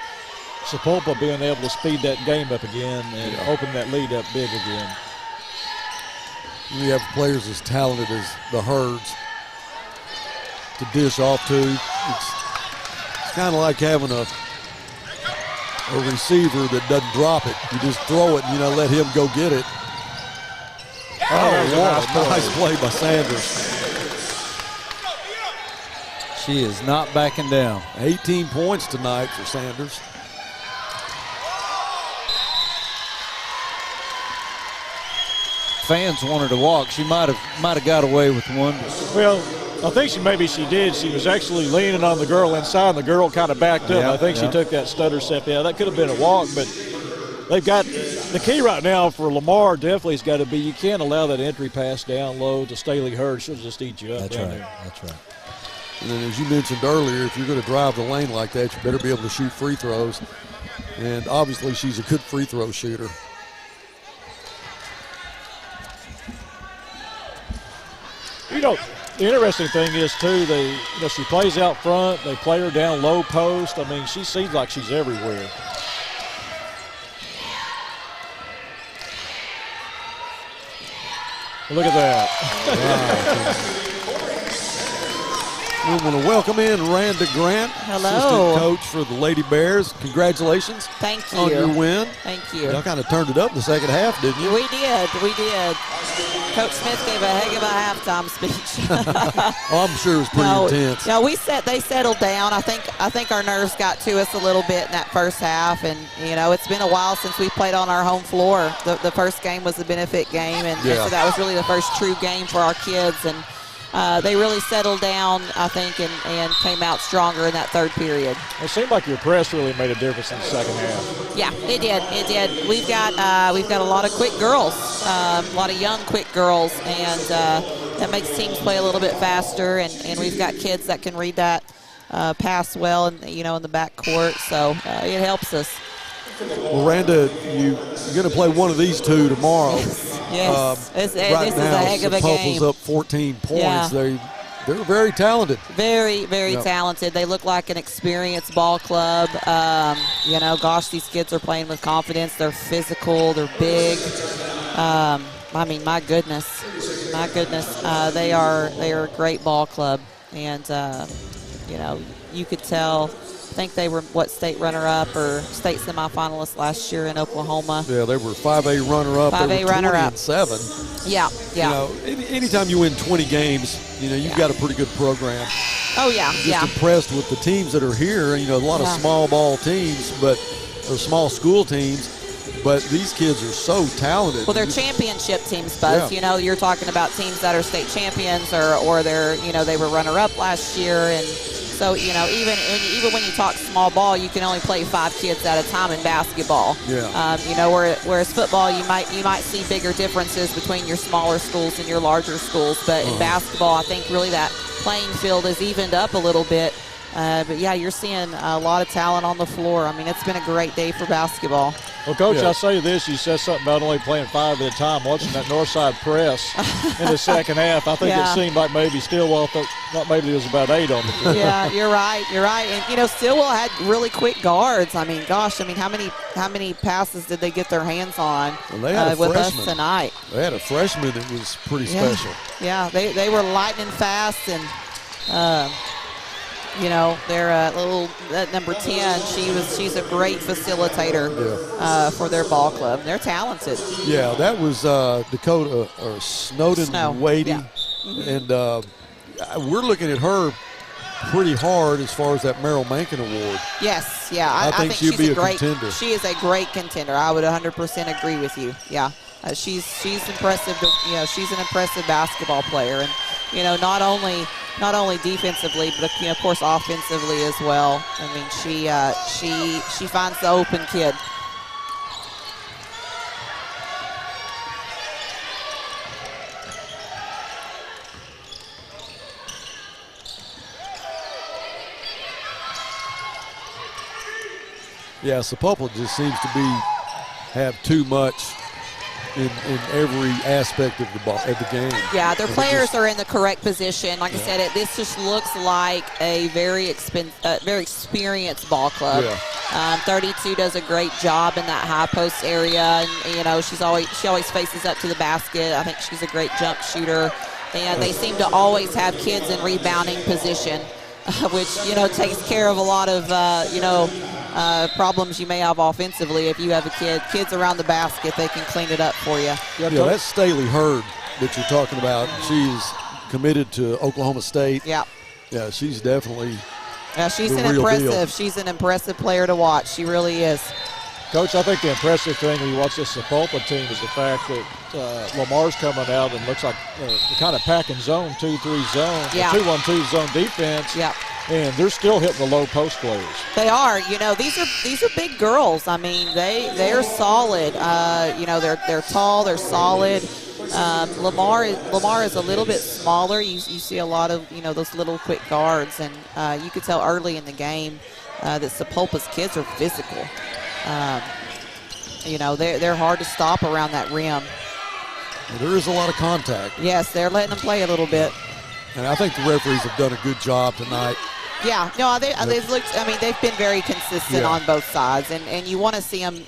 Sapulpa being able to speed that game up again and open that lead up big again. We have players as talented as the Herds to dish off to. It's kind of like having a receiver that doesn't drop it. You just throw it and, let him go get it. Oh, what a nice play by Sanders. She is not backing down. 18 points tonight for Sanders. Fans wanted to walk. She might have got away with one. Well, I think she did. She was actually leaning on the girl inside, and the girl kind of backed up. I think she took that stutter step. Yeah, that could have been a walk, but they've got the key right now for Lamar. Definitely has got to be you can't allow that entry pass down low to Staley Hurd. She'll just eat you up. That's down right. there. That's right. And then, as you mentioned earlier, if you're going to drive the lane like that, you better be able to shoot free throws. And obviously, she's a good free throw shooter. The interesting thing is too, she plays out front. They play her down low post. I mean, she seems like she's everywhere. Look at that. We want to welcome in Randa Grant, Hello. assistant coach for the Lady Bears. Congratulations Thank you. on your win. Thank you. Y'all kind of turned it up in the second half, didn't you? We did. Coach Smith gave a heck of a halftime speech. I'm sure it was pretty intense. No, they settled down. I think our nerves got to us a little bit in that first half, and it's been a while since we played on our home floor. The first game was the benefit game, and so that was really the first true game for our kids, and they really settled down, I think, and came out stronger in that third period. It seemed like your press really made a difference in the second half. Yeah, it did. It did. We've got a lot of quick girls, a lot of young quick girls, and that makes teams play a little bit faster. And we've got kids that can read that pass well, and in the back court. So it helps us. Miranda, you're going to play one of these two tomorrow. Yes. Right This is a heck of a game. Sapulpa's up 14 points. Yeah. They're very talented. Very, very talented. They look like an experienced ball club. Gosh, these kids are playing with confidence. They're physical. They're big. My goodness. They are a great ball club. And, you could tell. I think they were, state runner-up or state semifinalists last year in Oklahoma. Yeah, they were 5A runner-up. 5A runner-up. 20-7. Yeah. Anytime you win 20 games, you've got a pretty good program. Oh, yeah, Just impressed with the teams that are here. A lot of small ball teams, or small school teams. But these kids are so talented. Well, they're championship teams, Buzz. Yeah. You're talking about teams that are state champions or they're, they were runner-up last year. And so, even when you talk small ball, you can only play 5 kids at a time in basketball. Yeah. Whereas football, you might see bigger differences between your smaller schools and your larger schools. But in basketball, I think really that playing field has evened up a little bit. But yeah, you're seeing a lot of talent on the floor. It's been a great day for basketball. Well, Coach, I'll say this. You said something about only playing 5 at a time. Watching that north side press in the second half, I think it seemed like maybe Stillwell thought maybe there was about 8 on the floor. Yeah, you're right. And, Stillwell had really quick guards. How many passes did they get their hands on with us tonight? They had a freshman that was pretty special. Yeah, they were lightning fast and their little number 10. She's a great facilitator for their ball club. They're talented. Yeah, that was Dakota or Snowden Wadey, and we're looking at her pretty hard as far as that Merrill Mankin Award. Yes, yeah, I think she'd be a contender. She is a great contender. I would 100% agree with you. Yeah, she's impressive. She's an impressive basketball player, and not only defensively, but of course offensively as well. She finds the open kid. Yeah, Sapulpa just seems to have too much in every aspect of the game. Yeah, their players are in the correct position. Like I said, this just looks like a very experienced ball club. Yeah. 32 does a great job in that high post area, and she always faces up to the basket. I think she's a great jump shooter, and they seem to always have kids in rebounding position, which takes care of a lot of problems you may have offensively. If you have kids around the basket, they can clean it up for you. Yeah, that's Staley Hurd that you're talking about. She's committed to Oklahoma State. Yeah. Yeah, she's definitely she's the real deal. She's an impressive player to watch. She really is. Coach, I think the impressive thing when you watch this Sapulpa team is the fact that Lamar's coming out and looks like kind of packing zone, 2-3 zone, 2-1-2 zone defense. Yeah. And they're still hitting the low post players. They are. These are big girls. They're solid. They're tall. They're solid. Lamar is a little bit smaller. You see a lot of those little quick guards, and you could tell early in the game that Sapulpa's kids are physical. They're hard to stop around that rim. Well, there is a lot of contact. Yes, they're letting them play a little bit. And I think the referees have done a good job tonight. Yeah, no, they've looked. They've been very consistent on both sides, and you want to see them,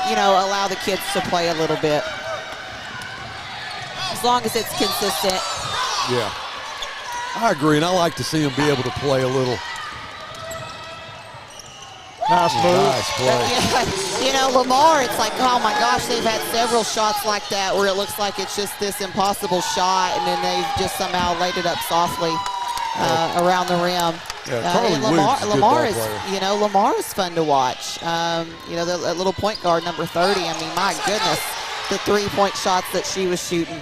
allow the kids to play a little bit, as long as it's consistent. Yeah, I agree, and I like to see them be able to play a little. Nice move. Nice play. Yeah, Lamar, it's like, oh my gosh, they've had several shots like that where it looks like it's just this impossible shot, and then they've just somehow laid it up softly around the rim. Yeah, Lamar is fun to watch. The little point guard, number 30. My goodness, the 3-point shots that she was shooting,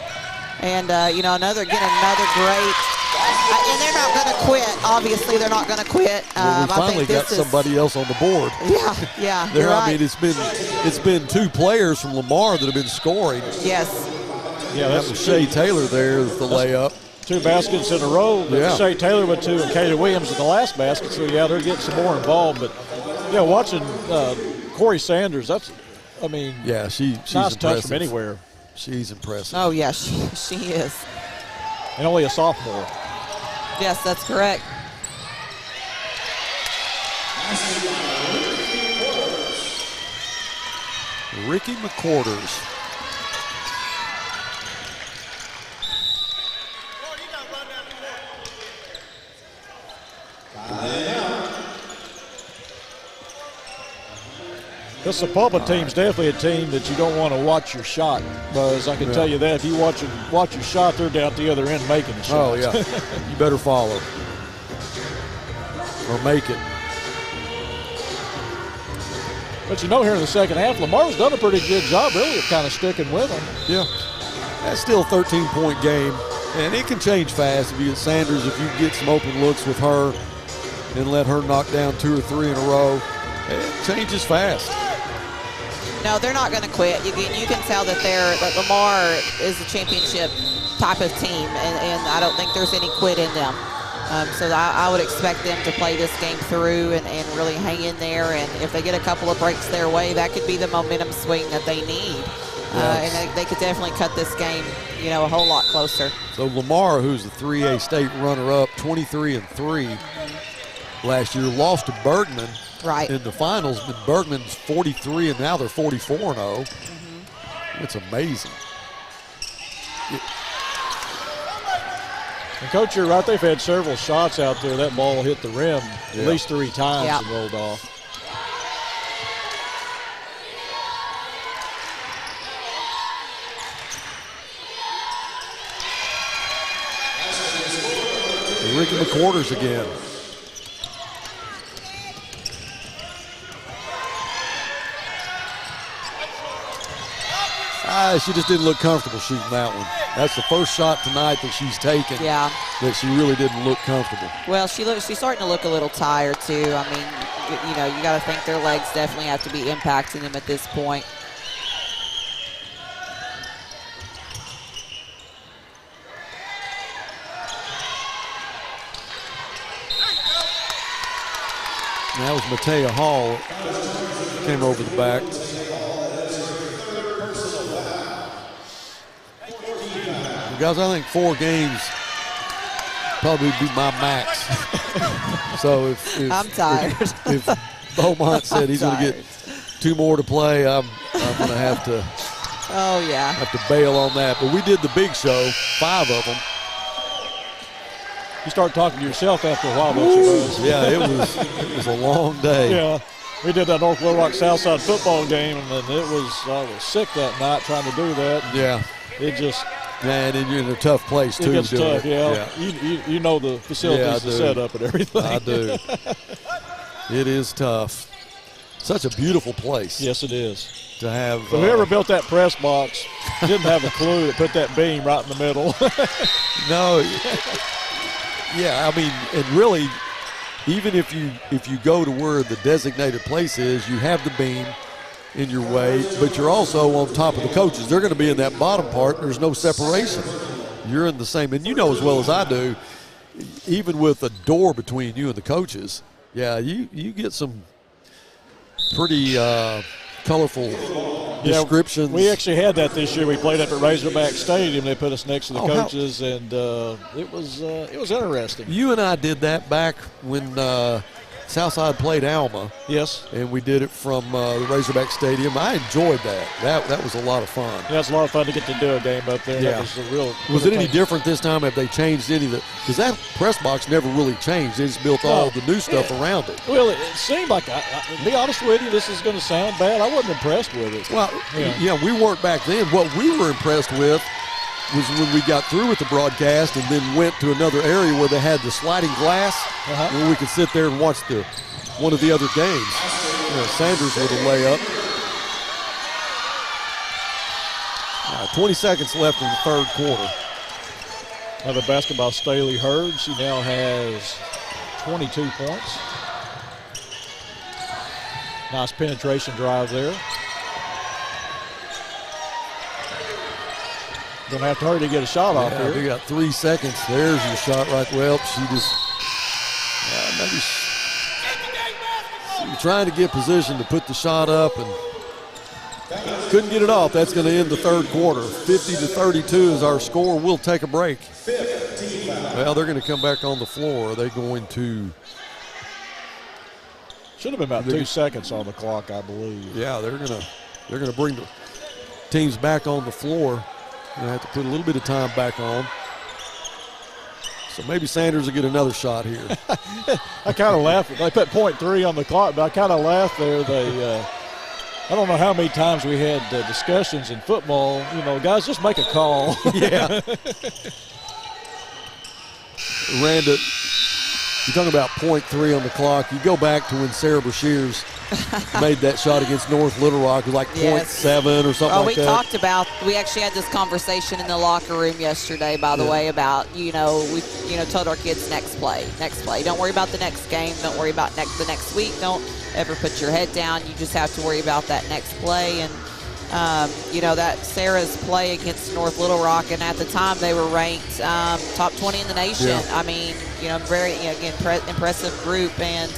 and another great. And they're not going to quit. Obviously, they're not going to quit. Well, we finally got somebody else on the board. Yeah, you're right. It's been 2 players from Lamar that have been scoring. Yes. Yeah, that was Shea Taylor there, the layup. 2 baskets in a row. Yeah. Shea Taylor with 2 and Kaylee Williams in the last basket. So, they're getting some more involved. But, watching Corey Sanders, yeah, she's nice impressive. touch from anywhere. She's impressive. Oh, yeah, she is. And only a sophomore. Yes, that's correct. Ricky McQuarters. The Sapulpa team's definitely a team that you don't want to watch your shot, Buzz. I can tell you that. If you watch your shot, they're down at the other end making a shot. Oh, yeah. You better follow. Or make it. But here in the second half, Lamar's done a pretty good job, really, of kind of sticking with them. Yeah. That's still a 13-point game. And it can change fast if you get Sanders, if you get some open looks with her and let her knock down 2 or 3 in a row. It changes fast. No, they're not going to quit. You can tell that Lamar is a championship type of team, and I don't think there's any quit in them. So I would expect them to play this game through and really hang in there. And if they get a couple of breaks their way, that could be the momentum swing that they need. And they could definitely cut this game, a whole lot closer. So Lamar, who's the 3A state runner-up, 23-3 last year, lost to Bergman. Right. In the finals, but Bergman's 43, and now they're 44-0. It's amazing. And Coach, you're right. They've had several shots out there. That ball hit the rim at least 3 times and rolled off. Ricky McQuarters again. She just didn't look comfortable shooting that one. That's the first shot tonight that she's taken. Yeah. That she really didn't look comfortable. Well, she's starting to look a little tired too. I mean, you got to think their legs definitely have to be impacting them at this point. And that was Matea Hall. Came over the back. Guys, I think 4 games probably would be my max. So if I'm tired. If Beaumont said he's going to get 2 more to play, I'm going to have to. Oh yeah. Have to bail on that. But we did the big show, 5 of them. You start talking to yourself after a while, don't you, Buzz? Yeah, it was a long day. Yeah. We did that North Little Rock Southside football game, and then I was sick that night trying to do that. Yeah. It just. Man, and you're in a tough place, too. It gets tough, yeah. You know the facilities, the setup, and everything. I do. It is tough. Such a beautiful place. Yes, it is. To have. Whoever built that press box didn't have a clue to put that beam right in the middle. No. Yeah, I mean, and really, even if you go to where the designated place is, you have the beam in your way, but you're also on top of the coaches. They're going to be in that bottom part, and there's no separation. You're in the same, and you know as well as I do, even with a door between you and the coaches, yeah, you get some pretty colorful descriptions. We actually had that this year. We played up at Razorback Stadium. They put us next to the coaches, and it was interesting. You and I did that back when Southside played Alma. Yes. And we did it from the Razorback Stadium. I enjoyed that. That was a lot of fun. Yeah, it's a lot of fun to get to do a game up there. Yeah. That was a real. Was it any different this time? Have they changed any of it? Because that press box never really changed. They just built all the new stuff around it. Well, it seemed like, to be honest with you, this is going to sound bad. I wasn't impressed with it. Well, yeah, we weren't back then. What we were impressed with was when we got through with the broadcast and then went to another area where they had the sliding glass where we could sit there and watch one of the other games. Sanders with a layup. 20 seconds left in the third quarter. Now the basketball Staley Hurd. She now has 22 points. Nice penetration drive there. Gonna have to hurry to get a shot off here. We got 3 seconds. There's your shot right. Well, she just maybe see if trying to get position to put the shot up and couldn't get it off. That's going to end the third quarter. 50-32 is our score. We'll take a break. Well, they're going to come back on the floor. Are they going to? Should have been about 2 seconds on the clock, I believe. Yeah, they're gonna bring the teams back on the floor. They have to put a little bit of time back on. So maybe Sanders will get another shot here. I kind of laughed. They put .3 on the clock, but I kind of laughed there. I don't know how many times we had discussions in football. You know, guys, just make a call. Yeah. Randa, you're talking about .3 on the clock. You go back to when Sarah Brashears made that shot against North Little Rock. It was like .7 or something like that. We talked about, we actually had this conversation in the locker room yesterday, by the way, about, we told our kids next play. Don't worry about the next game. Don't worry about the next week. Don't ever put your head down. You just have to worry about that next play. And, that Sarah's play against North Little Rock, and at the time they were ranked top 20 in the nation. Yeah. I mean, very, again, impressive group. And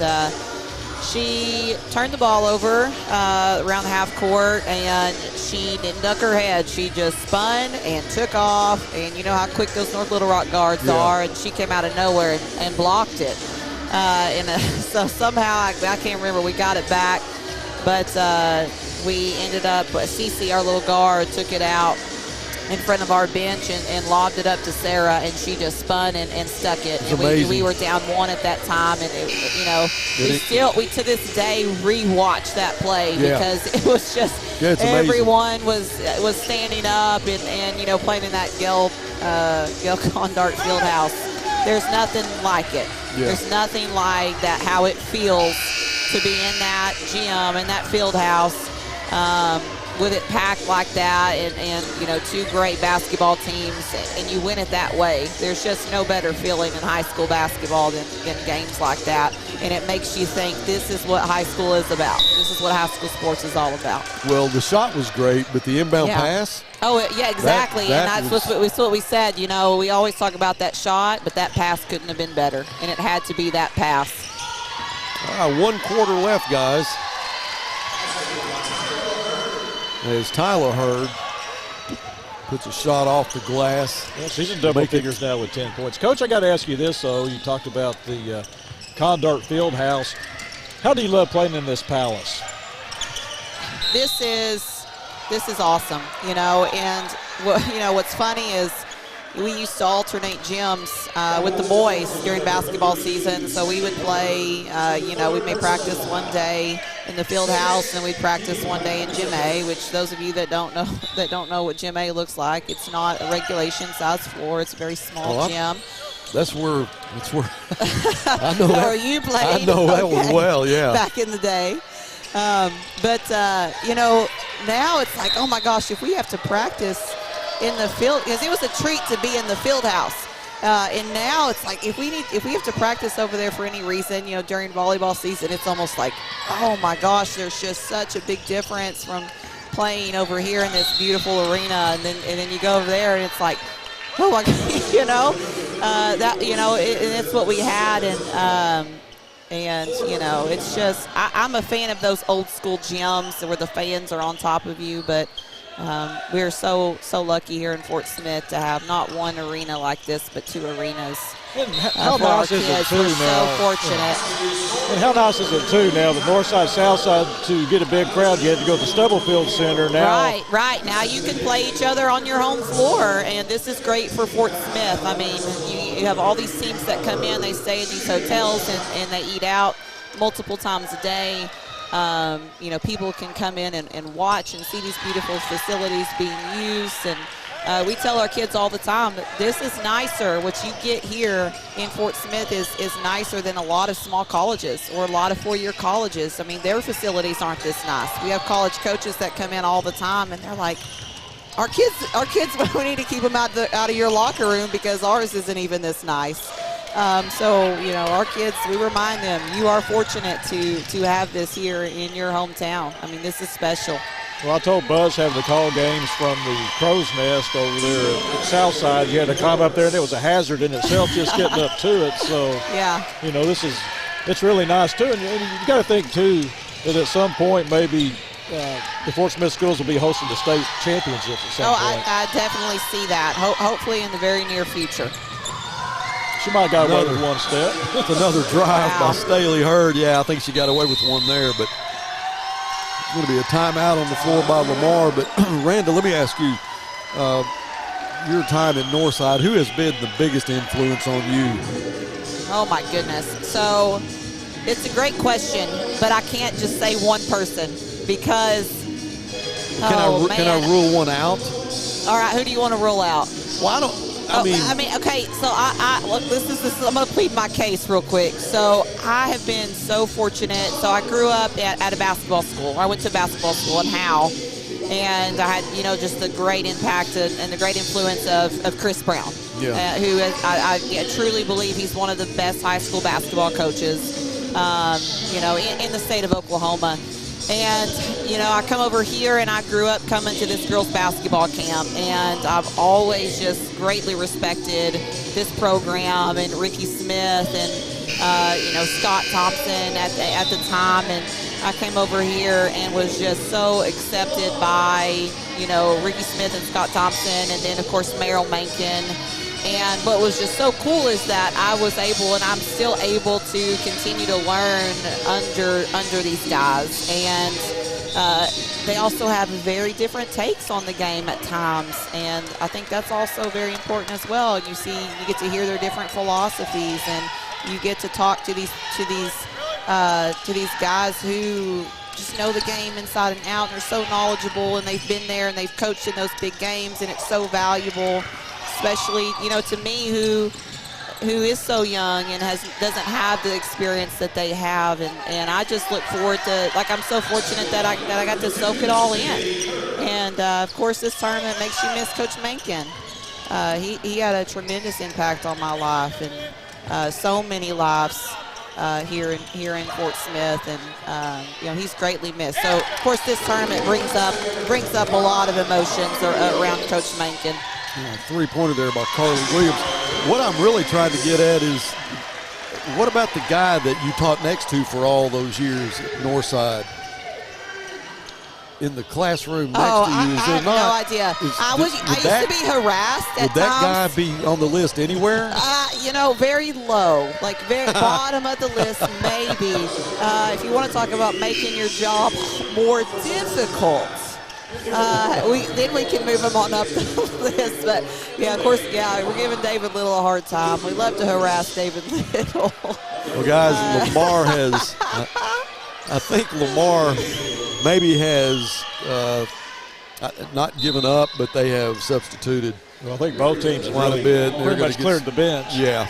she turned the ball over around the half court, and she didn't duck her head. She just spun and took off, and you know how quick those North Little Rock guards are, and she came out of nowhere and blocked it. So somehow, I can't remember, we got it back, but we ended up, Cece, our little guard, took it out in front of our bench and lobbed it up to Sarah, and she just spun and stuck it. And we were down 1 at that time, and we to this day rewatch that play because it was just everyone was standing up and playing in that Gail Condart Fieldhouse. There's nothing like it. Yeah. There's nothing like that, how it feels to be in that gym, in that field house, with it packed like that, and 2 great basketball teams, and you win it that way. There's just no better feeling in high school basketball than games like that, and it makes you think this is what high school is about. This is what high school sports is all about. Well, the shot was great, but the inbound pass? Oh, yeah, exactly. That's what we said. We always talk about that shot, but that pass couldn't have been better, and it had to be that pass. All right, 1 quarter left, guys. As Tyler Hurd puts a shot off the glass. Well, she's in double figures now with 10 points. Coach, I got to ask you this, though. You talked about the Condart Fieldhouse. How do you love playing in this palace? This is awesome, and what's funny is we used to alternate gyms with the boys during basketball season. So we would play, we may practice one day in the field house, and we'd practice one day in Gym A, which those of you that don't know what Gym A looks like, it's not a regulation size floor. It's a very small gym. That's where I know that. Or you played. I know that one well, yeah. Back in the day. But now it's like, oh my gosh, if we have to practice in the field, because it was a treat to be in the field house. And now it's like if we have to practice over there for any reason, during volleyball season, it's almost like, oh my gosh, there's just such a big difference from playing over here in this beautiful arena, and then you go over there and it's like, oh my God, and it's what we had, and it's just I'm a fan of those old school gyms where the fans are on top of you, but. We're so lucky here in Fort Smith to have not one arena like this, but 2 arenas. And how nice is it, too, We're now? so fortunate. And how nice is it, too, now, the north side, south side, to get a big crowd, you had to go to the Stubblefield Center now. Right. Now you can play each other on your home floor, and this is great for Fort Smith. I mean, you have all these teams that come in, they stay in these hotels, and they eat out multiple times a day. People can come in and watch and see these beautiful facilities being used. And we tell our kids all the time that this is nicer. What you get here in Fort Smith is nicer than a lot of small colleges or a lot of 4-year colleges. I mean, their facilities aren't this nice. We have college coaches that come in all the time, and they're like, our kids, we need to keep them out of your locker room because ours isn't even this nice. Our kids, we remind them, you are fortunate to have this here in your hometown. I mean, this is special. Well, I told Buzz having to call games from the Crow's Nest over there at Southside. You had to climb up there, and it was a hazard in itself just getting up to it. So, yeah, this is it's really nice too. And you got to think too that at some point maybe the Fort Smith schools will be hosting the state championships at some point. I definitely see that. Hopefully in the very near future. She might have got away with one step. That's another drive by Staley Hurd. Yeah, I think she got away with one there, but it's going to be a timeout on the floor by Lamar. But Randall, let me ask you, your time at Northside, who has been the biggest influence on you? Oh my goodness. So it's a great question, but I can't just say one person because Can I rule one out? All right, who do you want to rule out? Well, okay, so I look, I'm going to plead my case real quick. So I have been so fortunate. So I grew up at a basketball school. I went to basketball school in Howe, and I had, just the great impact and the great influence of Chris Brown, who I truly believe he's one of the best high school basketball coaches, in the state of Oklahoma. And, I come over here and I grew up coming to this girls basketball camp, and I've always just greatly respected this program and Ricky Smith and, Scott Thompson at the time. And I came over here and was just so accepted by, Ricky Smith and Scott Thompson, and then, of course, Merrill Mankin. And what was just so cool is that I was able, and I'm still able, to continue to learn under these guys. And they also have very different takes on the game at times, and I think that's also very important as well. You get to hear their different philosophies, and you get to talk to these guys who just know the game inside and out, and they're so knowledgeable, and they've been there and they've coached in those big games, and it's so valuable. Especially, to me, who is so young and doesn't have the experience that they have, and I just look forward to, I'm so fortunate that I got to soak it all in. And of course, this tournament makes you miss Coach Mankin. He had a tremendous impact on my life and so many lives here in Fort Smith, and he's greatly missed. So of course, this tournament brings up a lot of emotions around Coach Mankin. Three-pointer there by Carly Williams. What I'm really trying to get at is, what about the guy that you taught next to for all those years at Northside? In the classroom next to you, I have no idea. I used to be harassed at times. Would that guy be on the list anywhere? Very low, very bottom of the list, maybe. If you want to talk about making your job more difficult, then we can move him on up the list. But, of course, we're giving David Little a hard time. We love to harass David Little. Well, guys, Lamar has I think Lamar maybe has not given up, but they have substituted. Well, I think both teams have quite a bit. Pretty much cleared the bench. Yeah.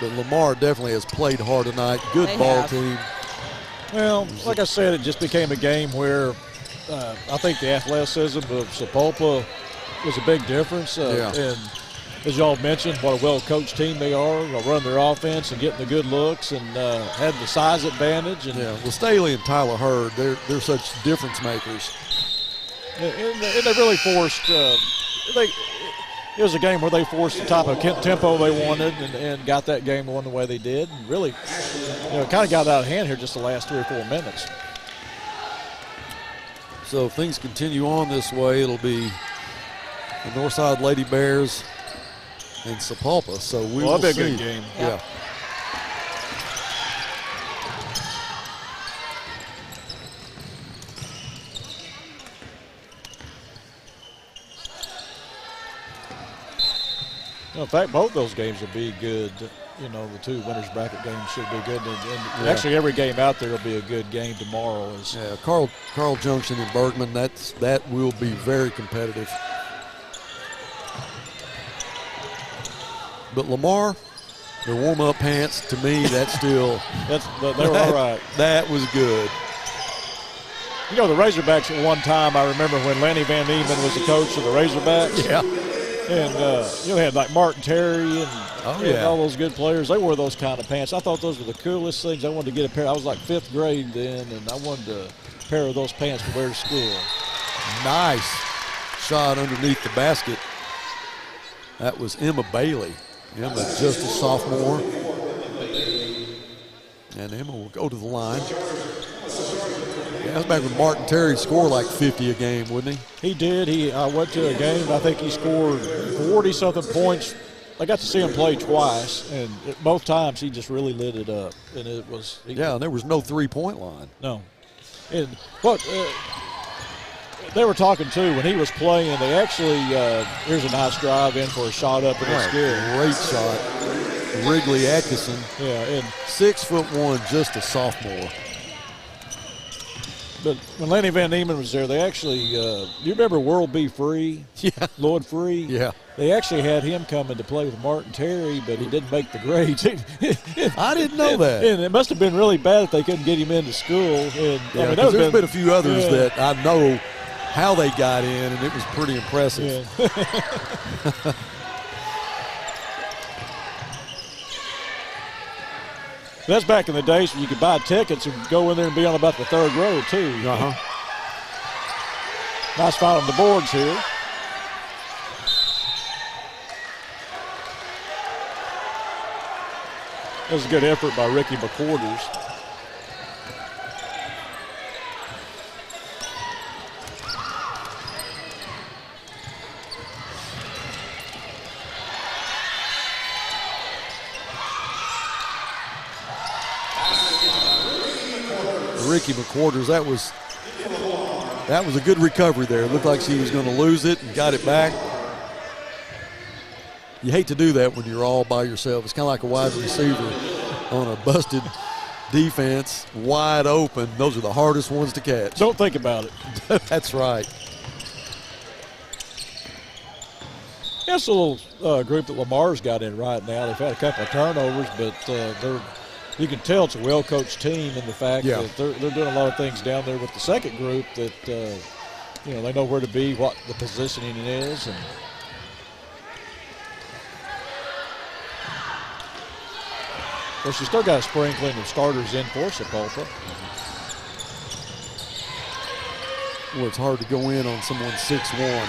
But Lamar definitely has played hard tonight. Good ball team. Well, like I said, it just became a game where I think the athleticism of Sapulpa was a big difference. And as y'all mentioned, what a well-coached team they are. They'll run their offense and getting the good looks, and had the size advantage. And well, Staley and Tyler Hurd, they're such difference makers. And they really forced it was a game where they forced the type of tempo they wanted and got that game won the way they did. And really, kind of got out of hand here just the last 3 or 4 minutes. So if things continue on this way, it'll be the Northside Lady Bears and Sapulpa. So we'll that'll see. Be a good game. Yeah. In fact, both those games will be good. The 2 winners bracket games should be good. And actually, every game out there will be a good game tomorrow. Carl Junction and Bergman, that will be very competitive. But Lamar, their warm-up pants, to me, that's still they were all right. That was good. The Razorbacks at one time, I remember when Lenny Van Nieman was the coach of the Razorbacks. Yeah. And, had like Martin Terry and all those good players. They wore those kind of pants. I thought those were the coolest things. I wanted to get a pair. I was like 5th grade then, and I wanted a pair of those pants to wear to school. Nice shot underneath the basket. That was Emma Bailey. Emma just a sophomore. And Emma will go to the line. Yeah, that was back when Martin Terry scored like 50 a game, wouldn't he? He did. I went to a game. I think he scored 40-something points. I got to see him play twice, and both times he just really lit it up. And it was and there was no three-point line. No. And what they were talking too when he was playing. They actually here's a nice drive in for a shot up and it's good. Great shot, Wrigley Atkinson. Yeah, and 6'1", just a sophomore. But when Lenny Van Nieman was there, they actually, you remember World Be Free? Yeah. Lloyd Free? Yeah. They actually had him come in to play with Martin Terry, but he didn't make the grades. I didn't know that. And it must have been really bad if they couldn't get him into school. And yeah, I mean, there's been a few others that I know how they got in, and it was pretty impressive. Yeah. That's back in the days when you could buy tickets and go in there and be on about the third row, too. Uh-huh. Nice foul on the boards here. That was a good effort by Ricky McQuarters. Ricky McQuarters, that was a good recovery there. It looked like she was going to lose it and got it back. You hate to do that when you're all by yourself. It's kind of like a wide receiver on a busted defense, wide open. Those are the hardest ones to catch. Don't think about it. That's right. That's a little group that Lamar's got in right now. They've had a couple of turnovers, but you can tell it's a well-coached team in the fact that they're doing a lot of things down there with the second group that, they know where to be, what the positioning is. And of course, you still got a sprinkling of starters in for Sapulpa. Well, it's hard to go in on someone 6'1"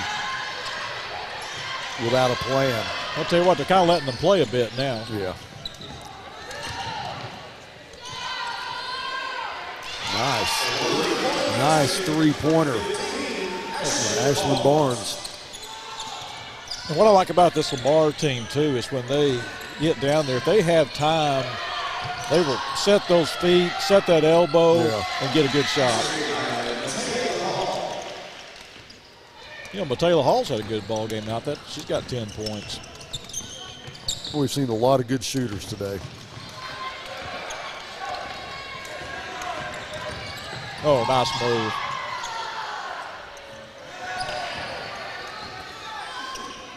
without a plan. I'll tell you what, they're kind of letting them play a bit now. Yeah. Nice three-pointer. Ashlyn Barnes. And what I like about this Lamar team, too, is when they get down there, if they have time, they will set those feet, set that elbow, and get a good shot. Michaela Hall's had a good ball game out there. She's got 10 points. We've seen a lot of good shooters today. Oh, nice move.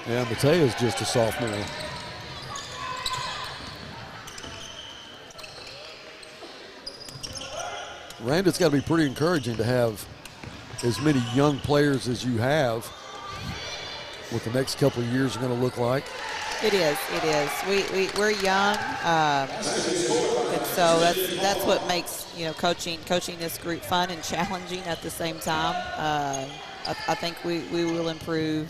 Yeah, Matea's just a sophomore. Randa, it's got to be pretty encouraging to have as many young players as you have. What the next couple of years are going to look like. It is. We're young, and so that's what makes coaching this group fun and challenging at the same time. I think we will improve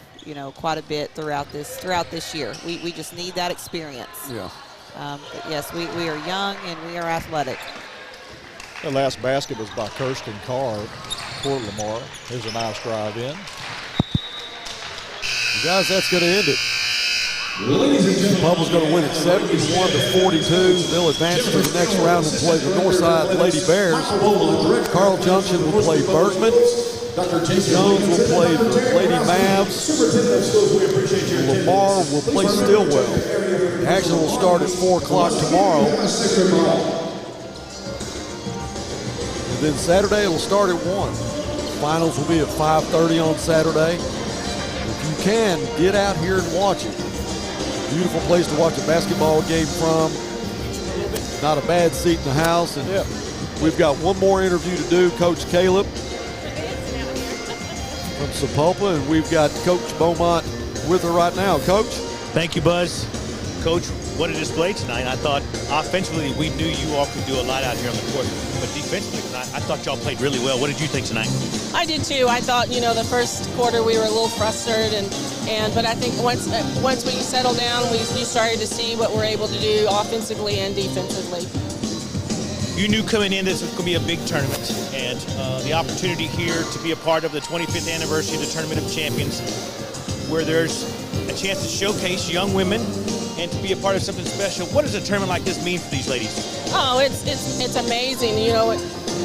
quite a bit throughout this year. We just need that experience. Yeah. But yes, we are young and we are athletic. The last basket was by Kirsten Carr for Lamar. Here's a nice drive in. Guys, that's going to end it. Sapulpa's going to win it 71-42. They'll advance to the next round and play the Northside Lady Bears. Carl Junction will play Bergman. Jones will play Lady Mavs. Lamar will play Stillwell. Action will start at 4 o'clock tomorrow. And then Saturday it'll start at 1. Finals will be at 5:30 on Saturday. If you can, get out here and watch it. Beautiful place to watch a basketball game from. Not a bad seat in the house. And we've got one more interview to do. Coach Caleb from Sapulpa, and we've got Coach Beaumont with her right now. Coach? Thank you, Buzz. Coach, what a display tonight. I thought offensively we knew you all could do a lot out here on the court. But defensively tonight, I thought y'all played really well. What did you think tonight? I did too. I thought, the first quarter we were a little frustrated and But I think once we settled down, we started to see what we're able to do offensively and defensively. You knew coming in this was going to be a big tournament, and the opportunity here to be a part of the 25th anniversary of the Tournament of Champions, where there's a chance to showcase young women and to be a part of something special. What does a tournament like this mean for these ladies? Oh, it's amazing. You know,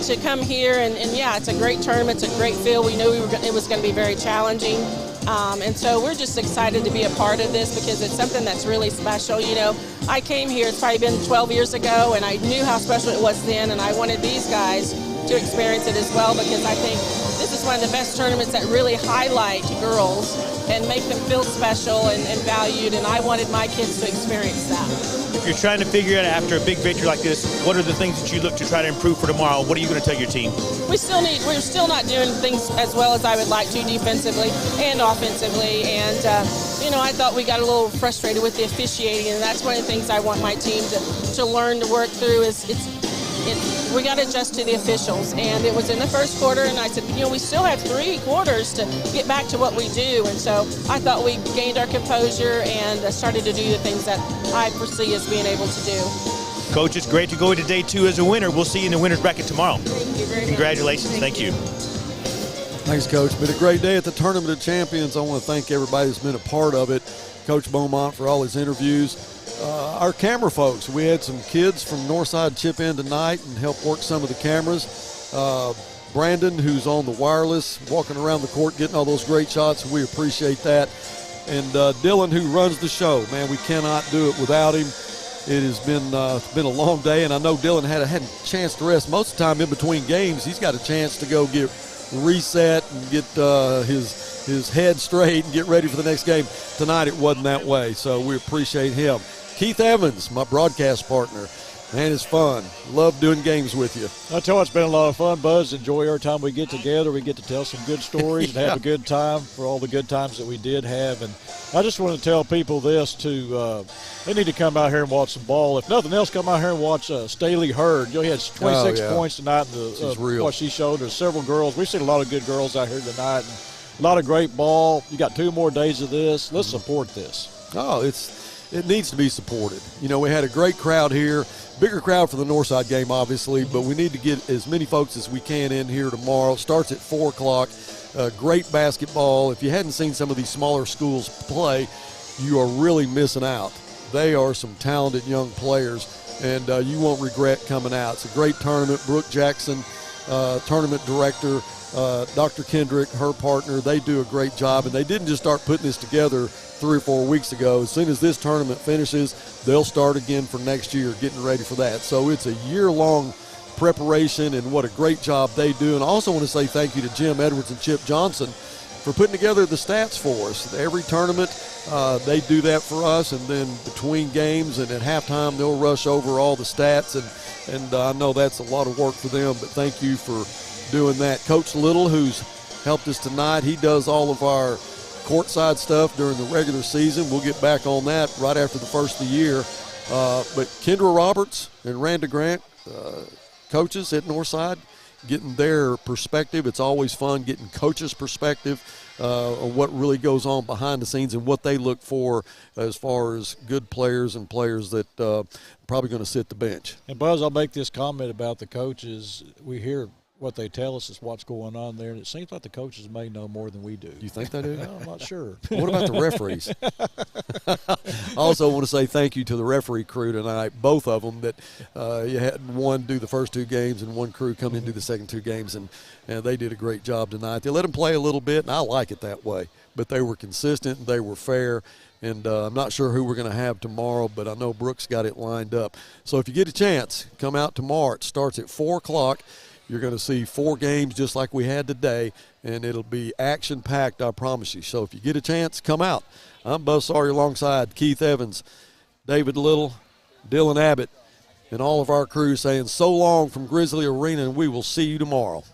to come here and yeah, it's a great tournament. It's a great field. We knew it was going to be very challenging. And so we're just excited to be a part of this because it's something that's really special. You know, I came here, it's probably been 12 years ago, and I knew how special it was then, and I wanted these guys to experience it as well because I think this is one of the best tournaments that really highlight girls and make them feel special and valued, and I wanted my kids to experience that. If you're trying to figure out after a big victory like this, what are the things that you look to try to improve for tomorrow? What are you going to tell your team? We're still not doing things as well as I would like to defensively and offensively, and you know, I thought we got a little frustrated with the officiating, and that's one of the things I want my team to learn to work through is we got to adjust to the officials, and it was in the first quarter, and I said, you know, we still have 3 quarters to get back to what we do, and so I thought we gained our composure and started to do the things that I foresee as being able to do. Coach, it's great to go into day 2 as a winner. We'll see you in the winner's bracket tomorrow. Thank you very much. Congratulations. Thank you. Thanks, Coach. Been a great day at the Tournament of Champions. I want to thank everybody that's been a part of it. Coach Beaumont for all his interviews. Our camera folks, we had some kids from Northside chip in tonight and help work some of the cameras. Brandon, who's on the wireless, walking around the court, getting all those great shots. We appreciate that. And Dylan, who runs the show, man, we cannot do it without him. It has been a long day, and I know Dylan hadn't a chance to rest. Most of the time in between games, he's got a chance to go get reset and get his head straight and get ready for the next game. Tonight it wasn't that way, so we appreciate him. Keith Evans, my broadcast partner. Man, it's fun. Love doing games with you. I tell you, it's been a lot of fun, Buzz. Enjoy every time we get together. We get to tell some good stories and have a good time for all the good times that we did have. And I just want to tell people this, too. They need to come out here and watch some ball. If nothing else, come out here and watch Staley Hurd. You know, he had 26 points tonight in what she showed. There's several girls. We've seen a lot of good girls out here tonight. And a lot of great ball. You got 2 more days of this. Let's support this. Oh, it needs to be supported. You know, we had a great crowd here. Bigger crowd for the Northside game, obviously, but we need to get as many folks as we can in here tomorrow. It starts at 4 o'clock. Great basketball. If you hadn't seen some of these smaller schools play, you are really missing out. They are some talented young players, and you won't regret coming out. It's a great tournament. Brooke Jackson, tournament director, Dr. Kendrick, her partner, they do a great job, and they didn't just start putting this together 3 or 4 weeks ago. As soon as this tournament finishes, they'll start again for next year, getting ready for that. So it's a year-long preparation, and what a great job they do. And I also want to say thank you to Jim Edwards and Chip Johnson for putting together the stats for us. Every tournament, they do that for us, and then between games and at halftime, they'll rush over all the stats, and I know that's a lot of work for them, but thank you for doing that. Coach Little, who's helped us tonight, he does all of our courtside stuff during the regular season. We'll get back on that right after the first of the year. But Kendra Roberts and Randa Grant, coaches at Northside, getting their perspective. It's always fun getting coaches' perspective on what really goes on behind the scenes and what they look for as far as good players and players that are probably going to sit the bench. And, Buzz, I'll make this comment about the coaches. We hear what they tell us is what's going on there, and it seems like the coaches may know more than we do. You think they do? No, I'm not sure. What about the referees? I also want to say thank you to the referee crew tonight, both of them, that you had one do the first 2 games and one crew come in and do the second 2 games, and they did a great job tonight. They let them play a little bit, and I like it that way, but they were consistent and they were fair. And I'm not sure who we're going to have tomorrow, but I know Brooks got it lined up. So if you get a chance, come out tomorrow. It starts at 4 o'clock. You're going to see 4 games just like we had today, and it'll be action-packed, I promise you. So if you get a chance, come out. I'm Buzz Sawyer alongside Keith Evans, David Little, Dylan Abbott, and all of our crew saying so long from Grizzly Arena, and we will see you tomorrow.